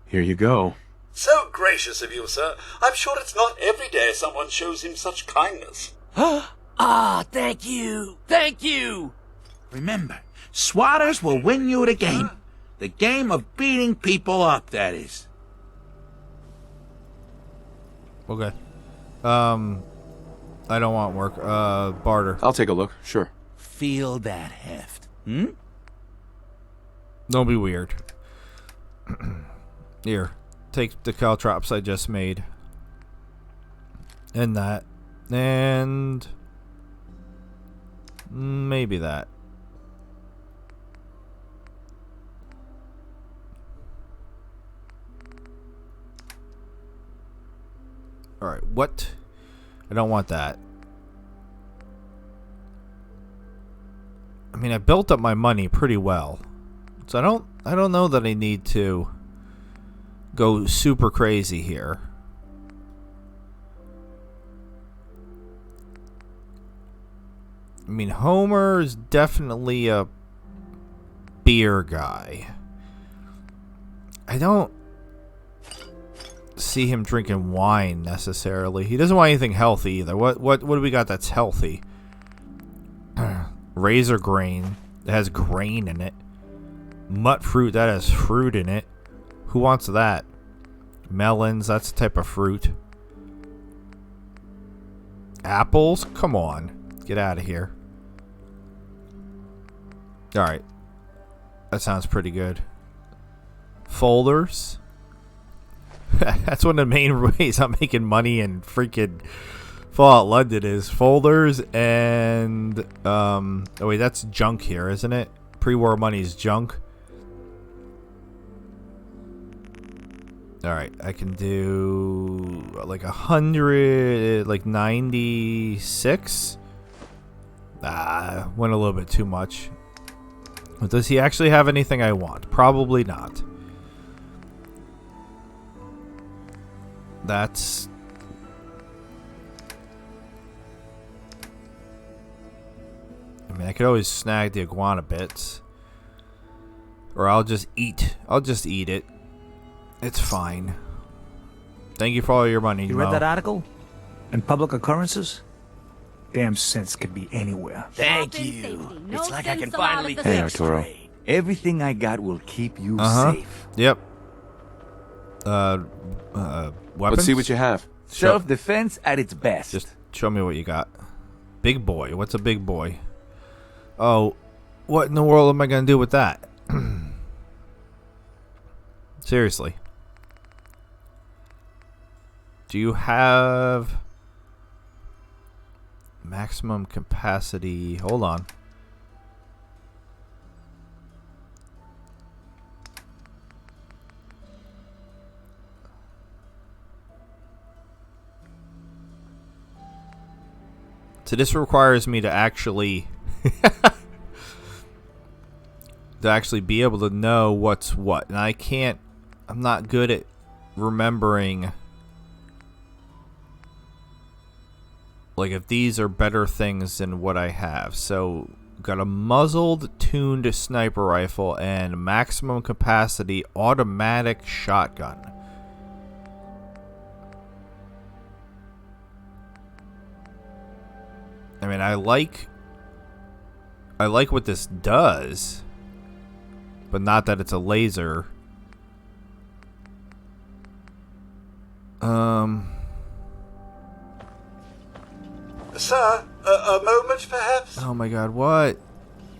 Here you go. So gracious of you, sir. I'm sure it's not every day someone shows him such kindness. Ah, thank you. Thank you. Remember, swatters will win you the game. The game of beating people up, that is. Okay. I don't want work. Barter. I'll take a look, sure. Feel that heft. Hmm? Don't be weird. Here. Take the caltrops I just made. And that. And... maybe that. Alright, what? I don't want that. I mean, I built up my money pretty well. So I don't know that I need to go super crazy here. I mean, Homer is definitely a beer guy. I don't see him drinking wine necessarily. He doesn't want anything healthy either. What do we got that's healthy? Razor grain that has grain in it. Mutt fruit that has fruit in it. Who wants that? Melons, that's a type of fruit. Apples? Come on. Get out of here. Alright. That sounds pretty good. Folders. That's one of the main ways I'm making money in freaking Fallout London is folders and oh wait, that's junk here, isn't it? Pre-war money is junk. Alright, I can do like 100, like 96. Went a little bit too much. But does he actually have anything I want? Probably not. That's... I mean, I could always snag the iguana bits. Or I'll just eat it. It's fine. Thank you for all your money, You Mo. read that article? In Public Occurrences? Damn sense could be anywhere. Thank you. It's like I can finally Hey, think Arturo. straight. Everything I got will keep you safe. Yep. Weapons? Let's see what you have. Self-defense at its best. Just show me what you got. Big boy. What's a big boy? Oh, what in the world am I going to do with that? Seriously. Do you have maximum capacity? Hold on. So this requires me to actually be able to know what's what. And I'm not good at remembering like if these are better things than what I have. So got a muzzled tuned sniper rifle and maximum capacity automatic shotgun. I mean, I like what this does, but not that it's a laser. Sir, a moment perhaps? Oh my god, what?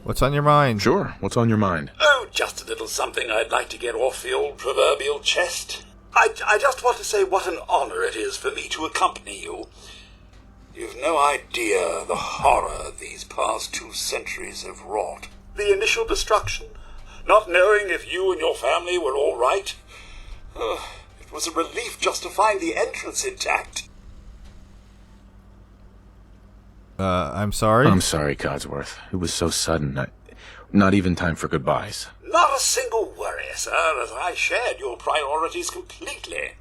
What's on your mind? Sure, what's on your mind? Oh, just a little something I'd like to get off the old proverbial chest. I just want to say what an honor it is for me to accompany you. You've no idea the horror these past 2 centuries have wrought. The initial destruction, not knowing if you and your family were all right. It was a relief just to find the entrance intact. I'm sorry? I'm sorry, Codsworth. It was so sudden. Not even time for goodbyes. Not a single worry, sir, as I shared your priorities completely.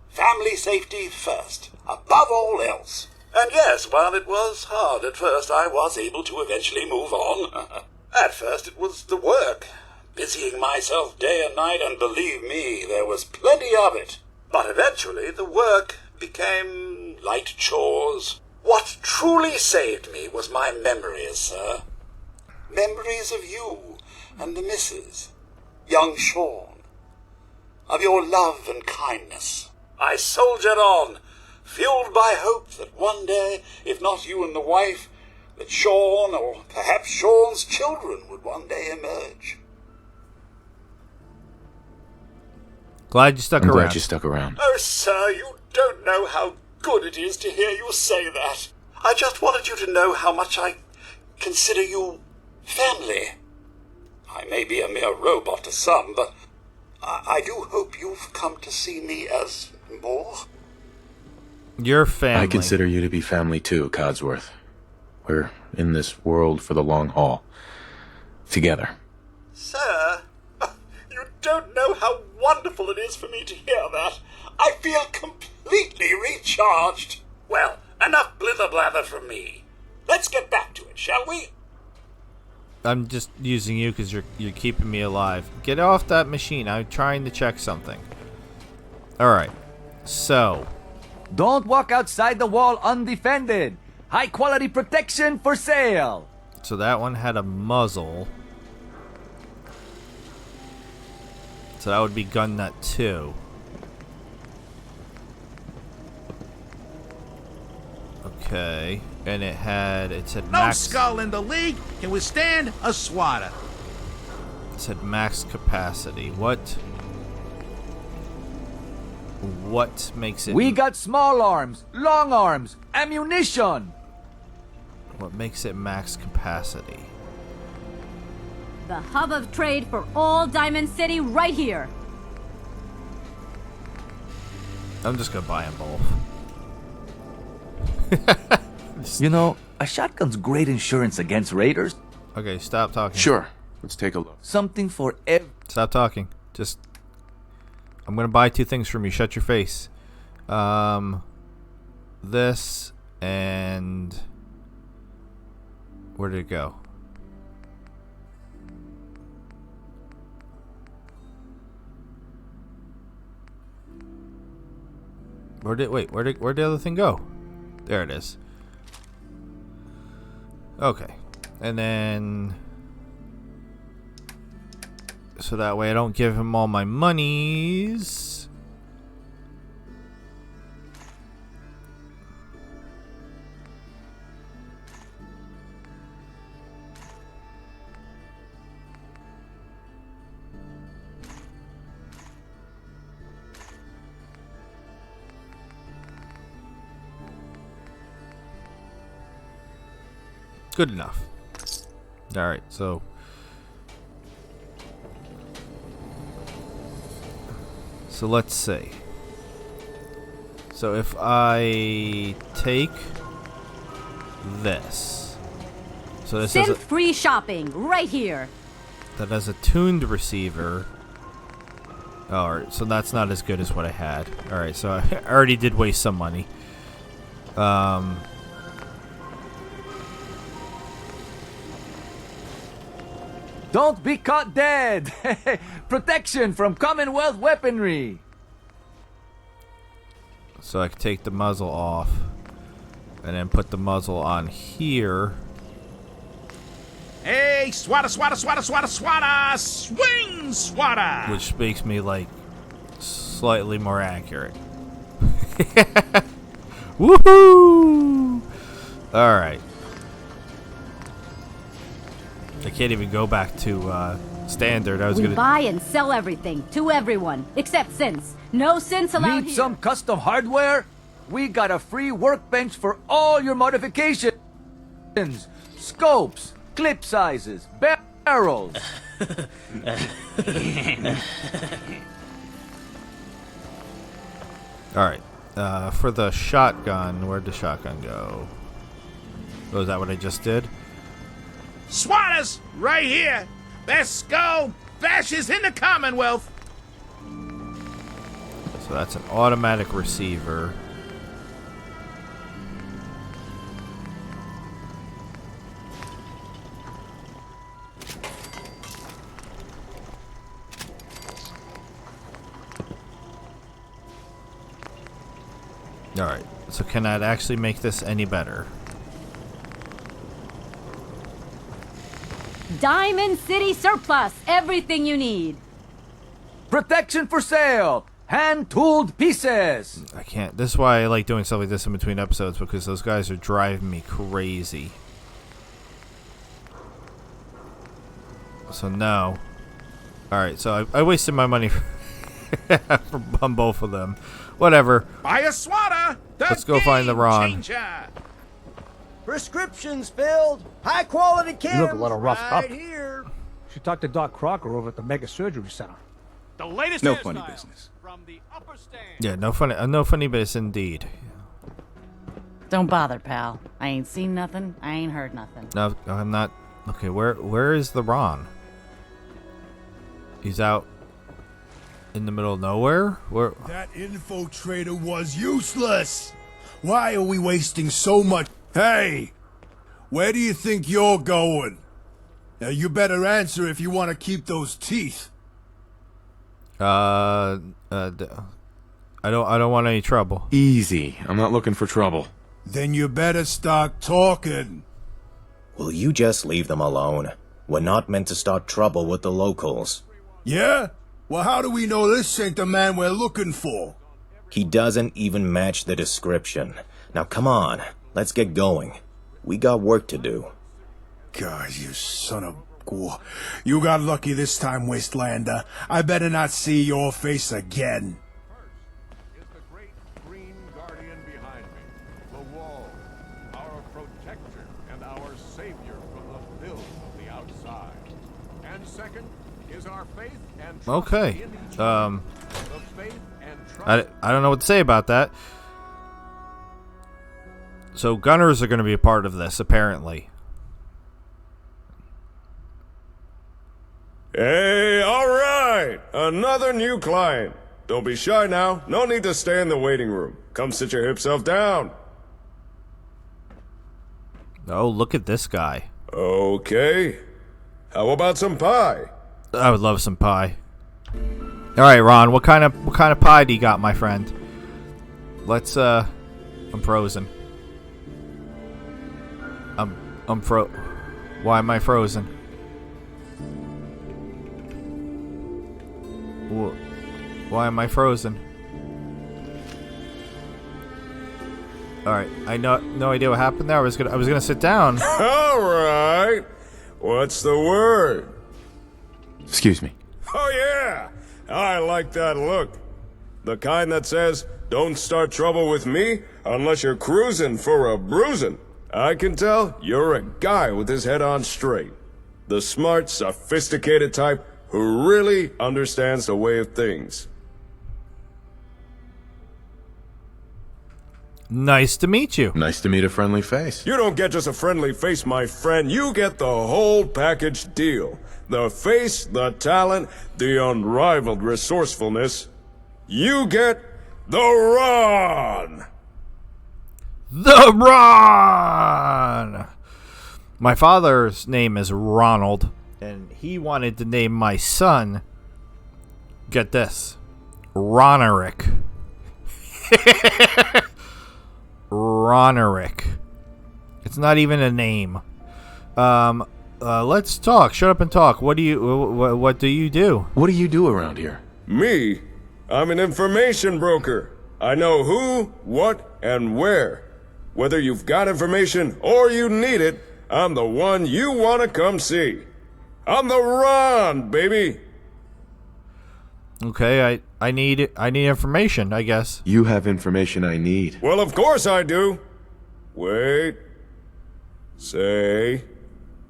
Family safety first, above all else. And yes, while it was hard at first, I was able to eventually move on. At first it was the work, busying myself day and night, and believe me, there was plenty of it. But eventually the work became light chores. What truly saved me was my memories, sir. Memories of you and the missus, young Sean, of your love and kindness. I soldiered on, fueled by hope that one day, if not you and the wife, that Sean, or perhaps Sean's children, would one day emerge. Glad you stuck around. Glad you stuck around. Oh, sir, you don't know how good it is to hear you say that. I just wanted you to know how much I consider you family. I may be a mere robot to some, but I do hope you've come to see me as more. Your family. I consider you to be family too, Codsworth. We're in this world for the long haul. Together. Sir, you don't know how wonderful it is for me to hear that. I feel completely recharged. Well, enough blither-blather from me. Let's get back to it, shall we? I'm just using you because you're keeping me alive. Get off that machine. I'm trying to check something. All right. So. Don't walk outside the wall undefended. High quality protection for sale. So that one had a muzzle. So that would be gun nut 2. Okay. And it said No max. skull in the league can withstand a swatter. It said max capacity. What makes it? We got small arms, long arms, ammunition. What makes it max capacity? The hub of trade for all Diamond City right here. I'm just gonna buy them both. You know, a shotgun's great insurance against raiders. Okay, stop talking. Sure. Let's take a look. Something for every... Stop talking. Just... I'm gonna buy 2 things from you. Shut your face. This and... Where did it go? Where'd the other thing go? There it is. Okay. And then... So that way I don't give him all my monies. Good enough. Alright, so... So let's see. So if I take this. So this is free shopping right here. That has a tuned receiver. Alright, so that's not as good as what I had. Alright, so I already did waste some money. Don't be caught dead! Protection from Commonwealth weaponry! So I can take the muzzle off. And then put the muzzle on here. Hey, swatter, swatter, swatter, swatter, swatter! Swing, swatter! Which makes me, like, slightly more accurate. Woohoo! Alright. I can't even go back to standard. I was We buy and sell everything to everyone except synths. No synths allowed Need here. some custom hardware? We got a free workbench for all your modifications. Scopes, clip sizes, barrels. Alright. For the shotgun, where'd the shotgun go? Oh, is that what I just did? Swatters, right here! Best skull bashes in the Commonwealth! So that's an automatic receiver. Alright, so can I actually make this any better? Diamond City surplus. Everything you need. Protection for sale. Hand-tooled pieces. I can't. This is why I like doing stuff like this in between episodes, because those guys are driving me crazy. So no. Alright, so I wasted my money on both of them. Whatever. Buy a swatter! Let's go find the Ron. Changer. Prescriptions filled. High quality cams. You look a little roughed up. right here. Should talk to Doc Crocker over at the Mega Surgery Center. The latest No hairstyle funny business. from the upper stand. Yeah, no funny business indeed. Don't bother, pal. I ain't seen nothing. I ain't heard nothing. No, I'm not. Okay, where is the Ron? He's out in the middle of nowhere? Where? That infiltrator was useless. Why are we wasting so much? Hey, Where do you think you're going? Now you better answer if you want to keep those teeth. I don't want any trouble. Easy. I'm not looking for trouble. Then you better start talking. Will you just leave them alone? We're not meant to start trouble with the locals. Yeah? Well, how do we know this ain't the man we're looking for? He doesn't even match the description. Now come on, let's get going. We got work to do. God, you son of... You got lucky this time, Wastelander. I better not see your face again. Is the great green guardian behind me, the wall, our protector and our savior from the filth of the outside. And second is our faith and trust Okay. in each other. The faith and trust. I don't know what to say about that. So gunners are going to be a part of this, apparently. Hey, all right! Another new client. Don't be shy now. No need to stay in the waiting room. Come sit your hip self down. Oh, look at this guy. Okay. How about some pie? I would love some pie. All right, Ron. What kind of pie do you got, my friend? Let's. I'm frozen. Why am I frozen? Why am I frozen? All right, I no idea what happened there. I was gonna sit down. All right. What's the word? Excuse me. Oh yeah, I like that look. The kind that says, "Don't start trouble with me unless you're cruising for a bruising." I can tell you're a guy with his head on straight. The smart, sophisticated type who really understands the way of things. Nice to meet you. Nice to meet a friendly face. You don't get just a friendly face, my friend. You get the whole package deal. The face, the talent, the unrivaled resourcefulness. You get the Ron! The Ron! My father's name is Ronald, and he wanted to name my son, get this, Ronerick. Ronerick. It's not even a name. Let's talk. Shut up and talk. What do you do? What do you do around here? Me? I'm an information broker. I know who, what, and where. Whether you've got information or you need it, I'm the one you want to come see. I'm the Ron, baby. Okay, I need information, I guess. You have information I need. Well, of course I do. Wait. Say.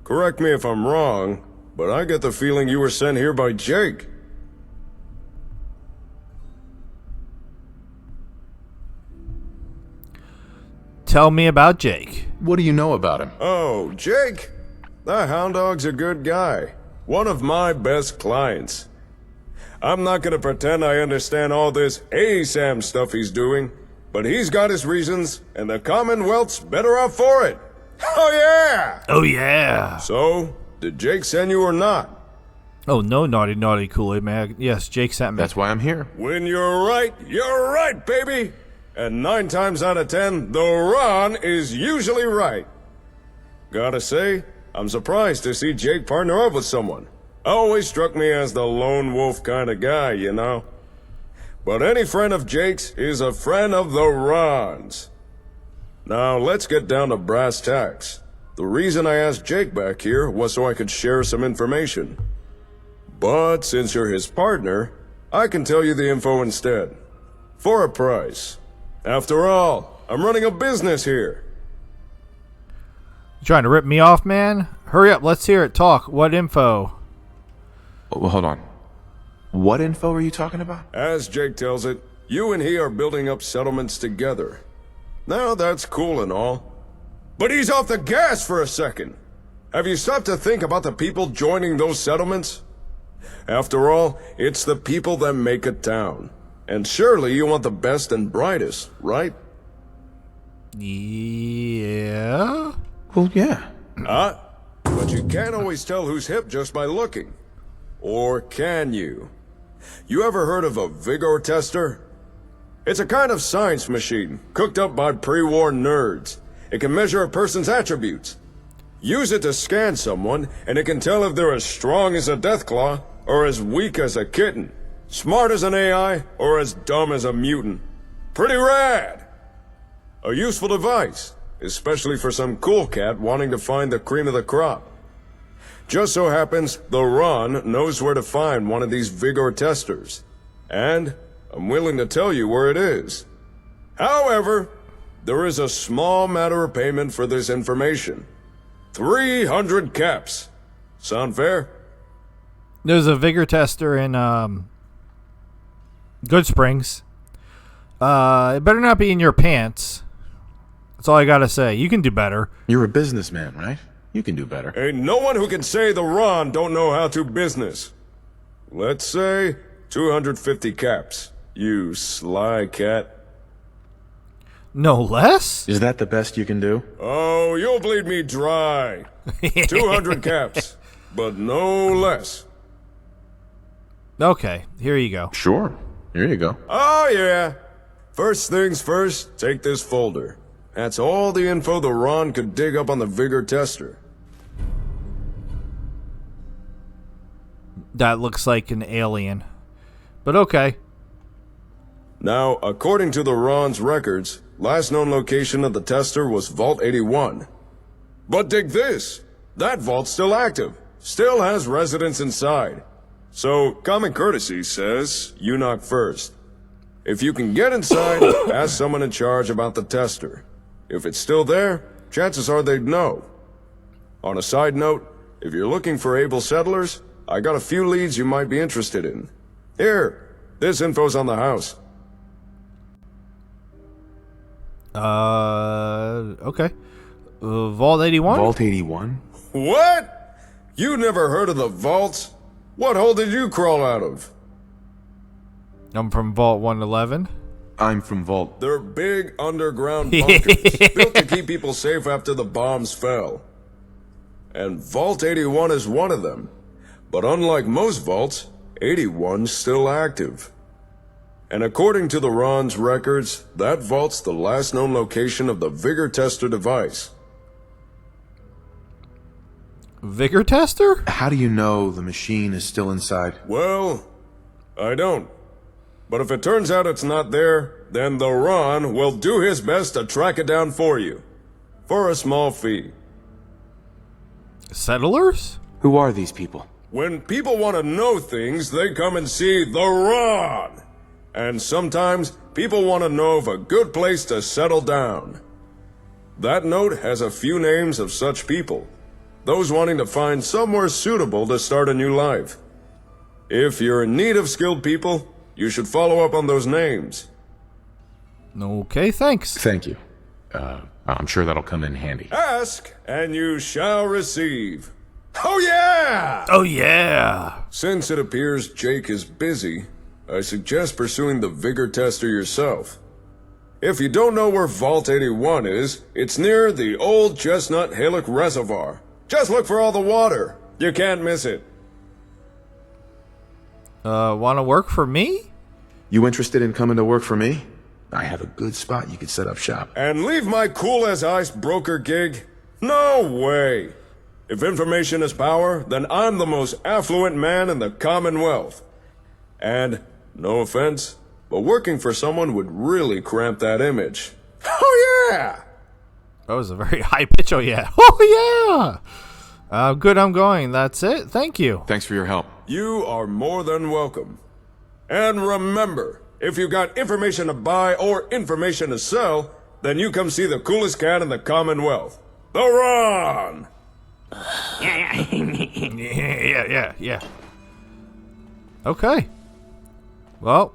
Correct me if I'm wrong, but I get the feeling you were sent here by Jake. Tell me about Jake. What do you know about him? Oh, Jake? The hound dog's a good guy. One of my best clients. I'm not gonna pretend I understand all this ASAM stuff he's doing, but he's got his reasons, and the Commonwealth's better off for it. Oh yeah! Oh yeah! So, did Jake send you or not? Oh no, naughty Kool-Aid man. Yes, Jake sent me. That's why I'm here. When you're right, baby! And 9 times out of 10, the Ron is usually right. Gotta say, I'm surprised to see Jake partner up with someone. Always struck me as the lone wolf kind of guy, you know. But any friend of Jake's is a friend of the Ron's. Now, let's get down to brass tacks. The reason I asked Jake back here was so I could share some information. But since you're his partner, I can tell you the info instead. For a price. After all, I'm running a business here. You trying to rip me off, man? Hurry up, let's hear it. Talk. What info? Well, hold on. What info are you talking about? As Jake tells it, you and he are building up settlements together. Now that's cool and all. But he's off the gas for a second. Have you stopped to think about the people joining those settlements? After all, it's the people that make a town. And surely you want the best and brightest, right? Yeah? Well, yeah. But you can't always tell who's hip just by looking. Or can you? You ever heard of a vigor tester? It's a kind of science machine, cooked up by pre-war nerds. It can measure a person's attributes. Use it to scan someone, and it can tell if they're as strong as a deathclaw, or as weak as a kitten, smart as an AI, or as dumb as a mutant. Pretty rad! A useful device, especially for some cool cat wanting to find the cream of the crop. Just so happens, the Ron knows where to find one of these vigor testers. And I'm willing to tell you where it is. However, there is a small matter of payment for this information. 300 caps. Sound fair? There's a vigor tester in Good Springs. It better not be in your pants. That's all I gotta say. You can do better. You're a businessman, right? You can do better. Ain't no one who can say the Ron don't know how to business. Let's say 250 caps. You sly cat. No less? Is that the best you can do? Oh, you'll bleed me dry. 200 caps, but no less. Okay, here you go. Sure. Here you go. Oh, yeah. First things first, take this folder. That's all the info the Ron could dig up on the vigor tester. That looks like an alien. But okay. Now, according to the Ron's records, last known location of the tester was Vault 81. But dig this! That vault's still active. Still has residents inside. So, common courtesy says, you knock first. If you can get inside, ask someone in charge about the tester. If it's still there, chances are they'd know. On a side note, if you're looking for able settlers, I got a few leads you might be interested in. Here, this info's on the house. Okay. Vault 81? Vault 81? What? You never heard of the vaults? What hole did you crawl out of? I'm from Vault 111. I'm from Vault. They're big underground bunkers, built to keep people safe after the bombs fell. And Vault 81 is one of them. But unlike most vaults, 81's still active. And according to the Ron's records, that vault's the last known location of the vigor tester device. Vigor tester? How do you know the machine is still inside? Well, I don't. But if it turns out it's not there, then the Ron will do his best to track it down for you. For a small fee. Settlers? Who are these people? When people want to know things, they come and see the Ron. And sometimes, people want to know of a good place to settle down. That note has a few names of such people. Those wanting to find somewhere suitable to start a new life. If you're in need of skilled people, you should follow up on those names. Okay, thanks. Thank you. I'm sure that'll come in handy. Ask, and you shall receive. Oh yeah! Oh yeah! Since it appears Jake is busy, I suggest pursuing the vigor tester yourself. If you don't know where Vault 81 is, it's near the old Chestnut Hillock Reservoir. Just look for all the water. You can't miss it. Want to work for me? You interested in coming to work for me? I have a good spot you could set up shop. And leave my cool-as-ice broker gig? No way. If information is power, then I'm the most affluent man in the Commonwealth. And, no offense, but working for someone would really cramp that image. Oh yeah! That was a very high pitch, oh yeah. Oh yeah! Good, I'm going. That's it. Thank you. Thanks for your help. You are more than welcome. And remember, if you got information to buy or information to sell, then you come see the coolest cat in the Commonwealth. The Ron! Yeah. Okay. Well.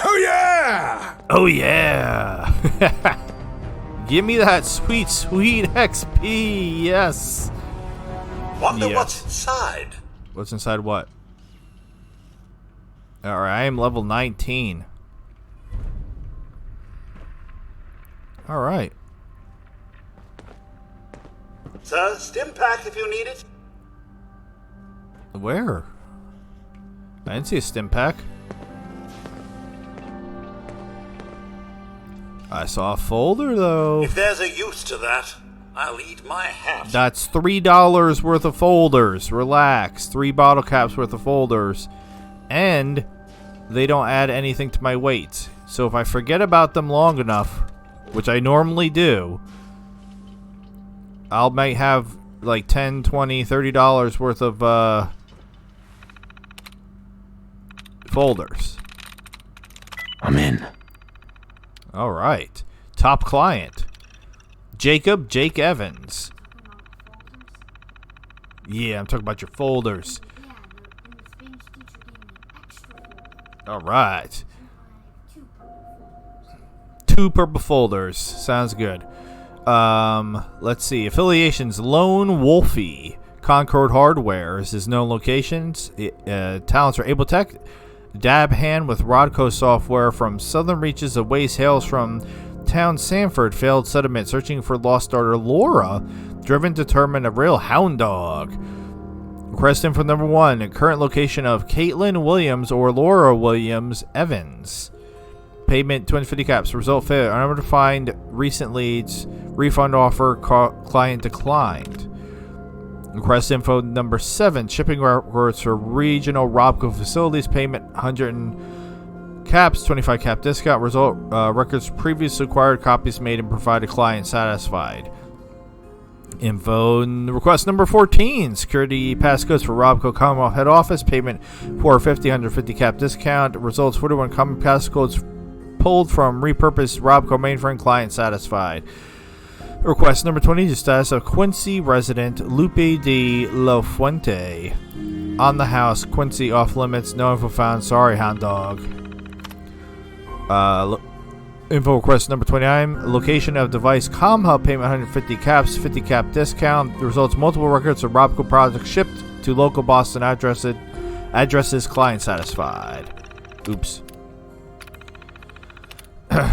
Oh yeah! Oh yeah! Give me that sweet, sweet XP, yes! Wonder Yes. what's inside. What's inside what? Alright, I am level 19. Alright. Sir, stim pack if you need it. Where? I didn't see a stim pack. I saw a folder, though. If there's a use to that, I'll eat my hat. That's $3 worth of folders. Relax. 3 bottle caps worth of folders. And they don't add anything to my weight. So if I forget about them long enough, which I normally do, I might have like $10, $20, $30 worth of folders. I'm in. All right. Top client. Jake Evans. Yeah, I'm talking about your folders. All right. 2 purple folders. Sounds good. Let's see. Affiliations. Lone Wolfie. Concord Hardware is his known locations. Talents are Able Tech. Dab Hand with Rodco software from southern reaches of waste hails from town Sanford. Failed settlement searching for lost daughter Laura. Driven to determine a real hound dog. Request info number 1. Current location of Caitlin Williams or Laura Williams Evans. Payment 250 caps. Result failure. Unable to find recent leads. Refund offer. Client declined. Request info number 7. Shipping records for regional Robco facilities. Payment 100 caps. 25 cap discount. Result records previously acquired. Copies made and provided. Client satisfied. Info request number 14. Security passcodes for Robco Commonwealth Head Office. Payment 450. 150 cap discount. Results 41 common passcodes pulled from repurposed Robco mainframe. Client satisfied. Request number 20. The status of Quincy resident Lupe de La Fuente. On the house. Quincy off limits. No info found. Sorry, hound dog. Info request number 29. Location of device ComHub. Payment 150 caps. 50 cap discount. Results multiple records of Robco projects shipped to local Boston addresses. Client satisfied. Oops.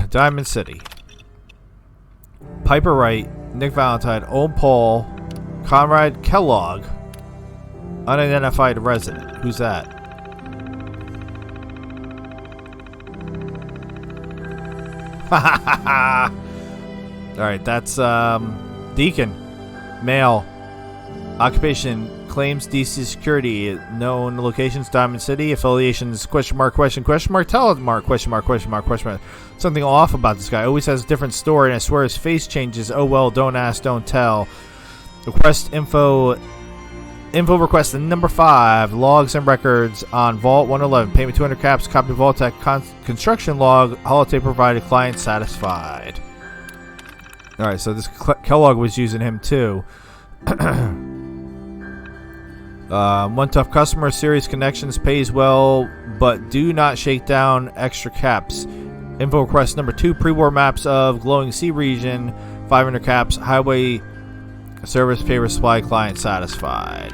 Diamond City. Piper Wright, Nick Valentine, Old Paul, Conrad Kellogg, unidentified resident. Who's that? Alright, that's Deacon. Male. Occupation claims DC security. Known locations Diamond City. Affiliations question mark. Tell it mark question mark. Something off about this guy. Always has a different story and I swear his face changes. Oh well, don't ask, don't tell. Request info request number 5. Logs and records on Vault 111. Payment 200 caps. Copy Vault-Tec construction log. Holotape provided. Client satisfied. Alright, so this Kellogg was using him too. One tough customer, serious connections, pays well, but do not shake down extra caps. Info request number 2. Pre-war maps of Glowing Sea region. 500 caps. Highway service paper supply. Client satisfied.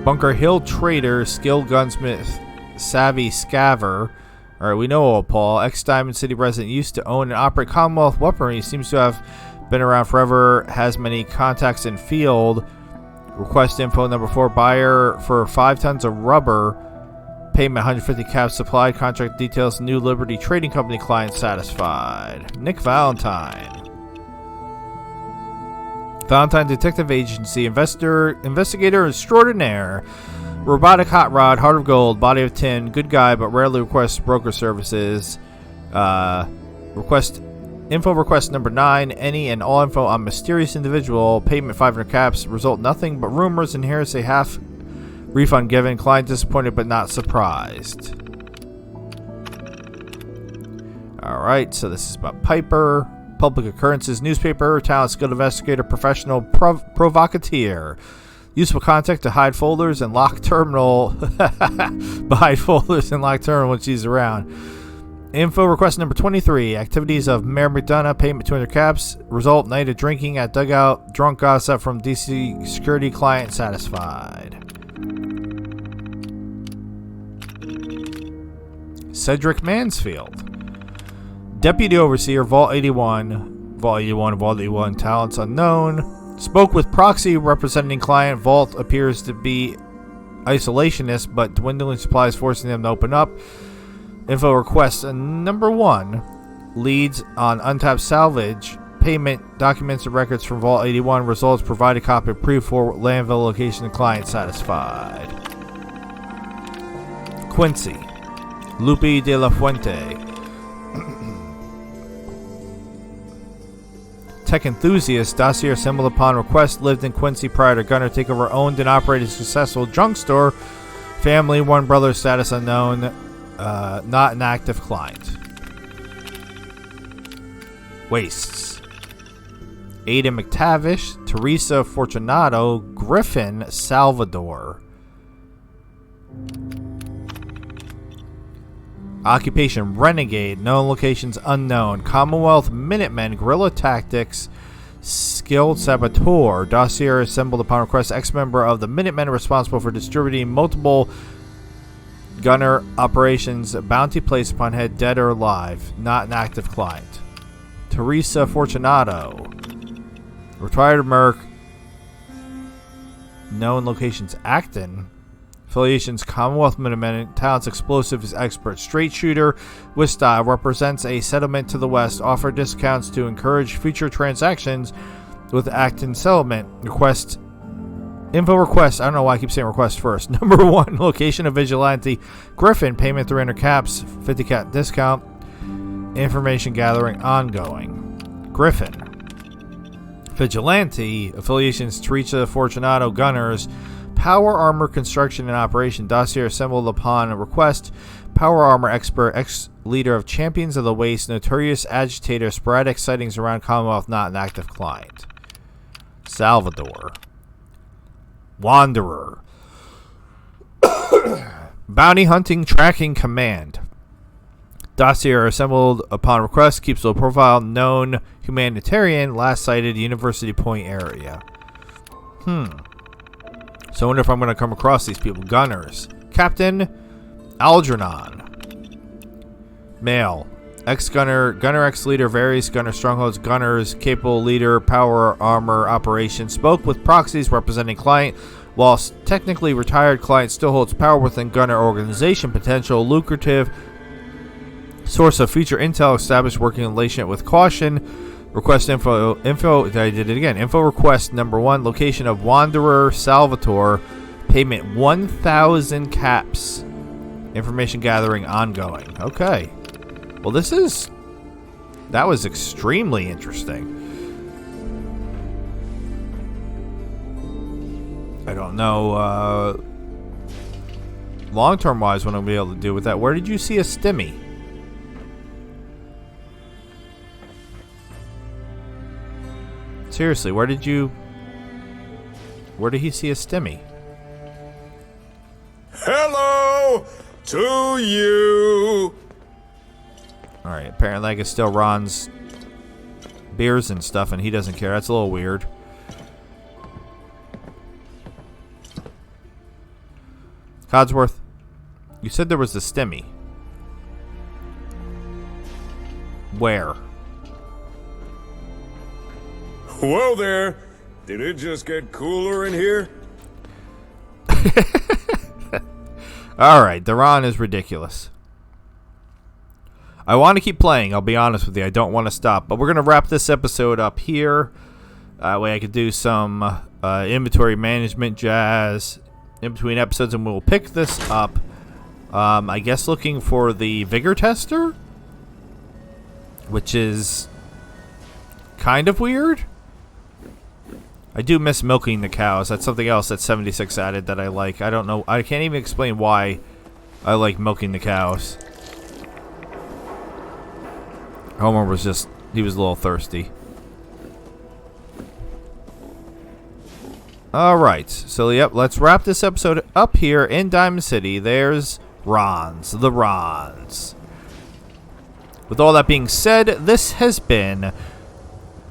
Bunker Hill trader, skilled gunsmith, savvy scaver. Alright, we know old Paul. Ex-Diamond City resident, used to own and operate Commonwealth weaponry. Seems to have been around forever. Has many contacts in field. Request info number 4. Buyer for 5 tons of rubber. Payment 150 caps. Supplied. Contract details. New Liberty Trading Company. Client satisfied. Nick Valentine. Valentine Detective Agency. Investigator extraordinaire. Robotic hot rod. Heart of gold. Body of tin. Good guy, but rarely requests broker services. Request info request number 9. Any and all info on mysterious individual. Payment 500 caps. Result nothing but rumors and hearsay. Half refund given. Client disappointed but not surprised. Alright, so this is about Piper. Public occurrences. Newspaper. Talent, skilled investigator. Professional provocateur. Useful contact to hide folders and lock terminal. Hide folders and lock terminal when she's around. Info request number 23. Activities of Mayor McDonough. Payment 200 caps. Result night of drinking at dugout. Drunk gossip from DC security. Client satisfied. Cedric Mansfield. Deputy Overseer, Vault 81. Vault 81, Vault 81, talents unknown. Spoke with proxy representing client. Vault appears to be isolationist, but dwindling supplies forcing them to open up. Info request number 1. Leads on untapped salvage. Payment, documents and records from Vault 81. Results, provide a copy of proof for landfill location and client satisfied. Quincy. Lupe de la Fuente. Tech enthusiast, dossier assembled upon request, lived in Quincy prior to Gunner takeover, owned and operated a successful junk store. Family, one brother, status unknown, not an active client. Wastes. Ada McTavish, Teresa Fortunato, Griffin, Salvador. Occupation, renegade, known locations unknown. Commonwealth, Minutemen, guerrilla tactics, skilled saboteur. Dossier assembled upon request, ex-member of the Minutemen responsible for distributing multiple gunner operations. Bounty placed upon head, dead or alive. Not an active client. Teresa Fortunato, retired merc, known locations Acton. Affiliations, Commonwealth Minutemen, talents, explosives expert, straight shooter with style, represents a settlement to the west, offer discounts to encourage future transactions with Acton settlement. Request, info request, I don't know why I keep saying request first. Number 1, location of vigilante, Griffin, payment 300 caps, 50 cap discount, information gathering ongoing. Griffin. Vigilante, affiliations, Teresa Fortunato, gunners, power armor construction and operation. Dossier assembled upon request. Power armor expert, ex-leader of Champions of the Waste, notorious agitator, sporadic sightings around Commonwealth, not an active client. Salvador. Wanderer. Bounty hunting tracking command. Dossier assembled upon request, keeps low profile, known humanitarian, last sighted University Point area. So I wonder if I'm going to come across these people. Gunners. Captain Algernon. Male. Ex-gunner. Gunner ex-leader. Various gunner strongholds. Gunners. Capable leader. Power armor operation. Spoke with proxies representing client. Whilst technically retired, client still holds power within gunner organization. Potential lucrative. Source of future intel. Established working relationship with caution. Request info, I did it again. Info request number 1, location of Wanderer, Salvatore, payment 1,000 caps. Information gathering ongoing. Okay. Well, that was extremely interesting. I don't know, long-term wise what I'm going to be able to do with that. Where did you see a stimmy? Seriously, where did he see a stimmy? Hello to you. Alright, apparently I can still Ron's beers and stuff and he doesn't care. That's a little weird. Codsworth, you said there was a stimmy. Where? Whoa there. Did it just get cooler in here? Alright, the Ron is ridiculous. I want to keep playing, I'll be honest with you. I don't want to stop. But we're going to wrap this episode up here. That way I could do some inventory management jazz in between episodes, and we'll pick this up. I guess looking for the vigor tester, which is kind of weird. I do miss milking the cows. That's something else that 76 added that I like. I don't know. I can't even explain why I like milking the cows. Homer was just, he was a little thirsty. Alright, so yep, let's wrap this episode up here in Diamond City. There's the Rons. With all that being said, this has been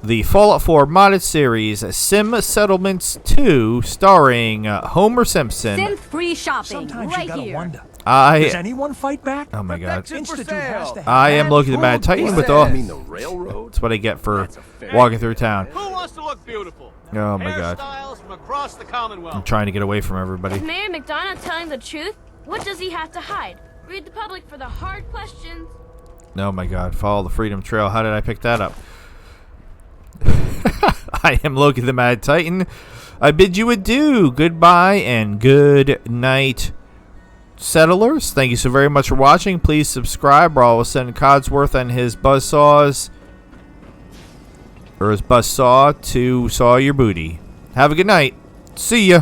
the Fallout 4 modded series, Sim Settlements 2, starring Homer Simpson. Sim free shopping right here. Does anyone fight back? Oh my God. Institute has to have I am Loki the Mad Titan with all. mean the railroad? That's what I get for walking through town. Who wants to look beautiful? Oh my God. Hairstyles from across the Commonwealth. I'm trying to get away from everybody. Is Mayor McDonough telling the truth? What does he have to hide? Read the public for the hard questions. Oh my God. Follow the Freedom Trail. How did I pick that up? I am Loki the Mad Titan. I bid you adieu. Goodbye and good night, settlers. Thank you so very much for watching. Please subscribe, or I will send Codsworth and his buzzsaws, or his buzzsaw, to saw your booty. Have a good night. See ya.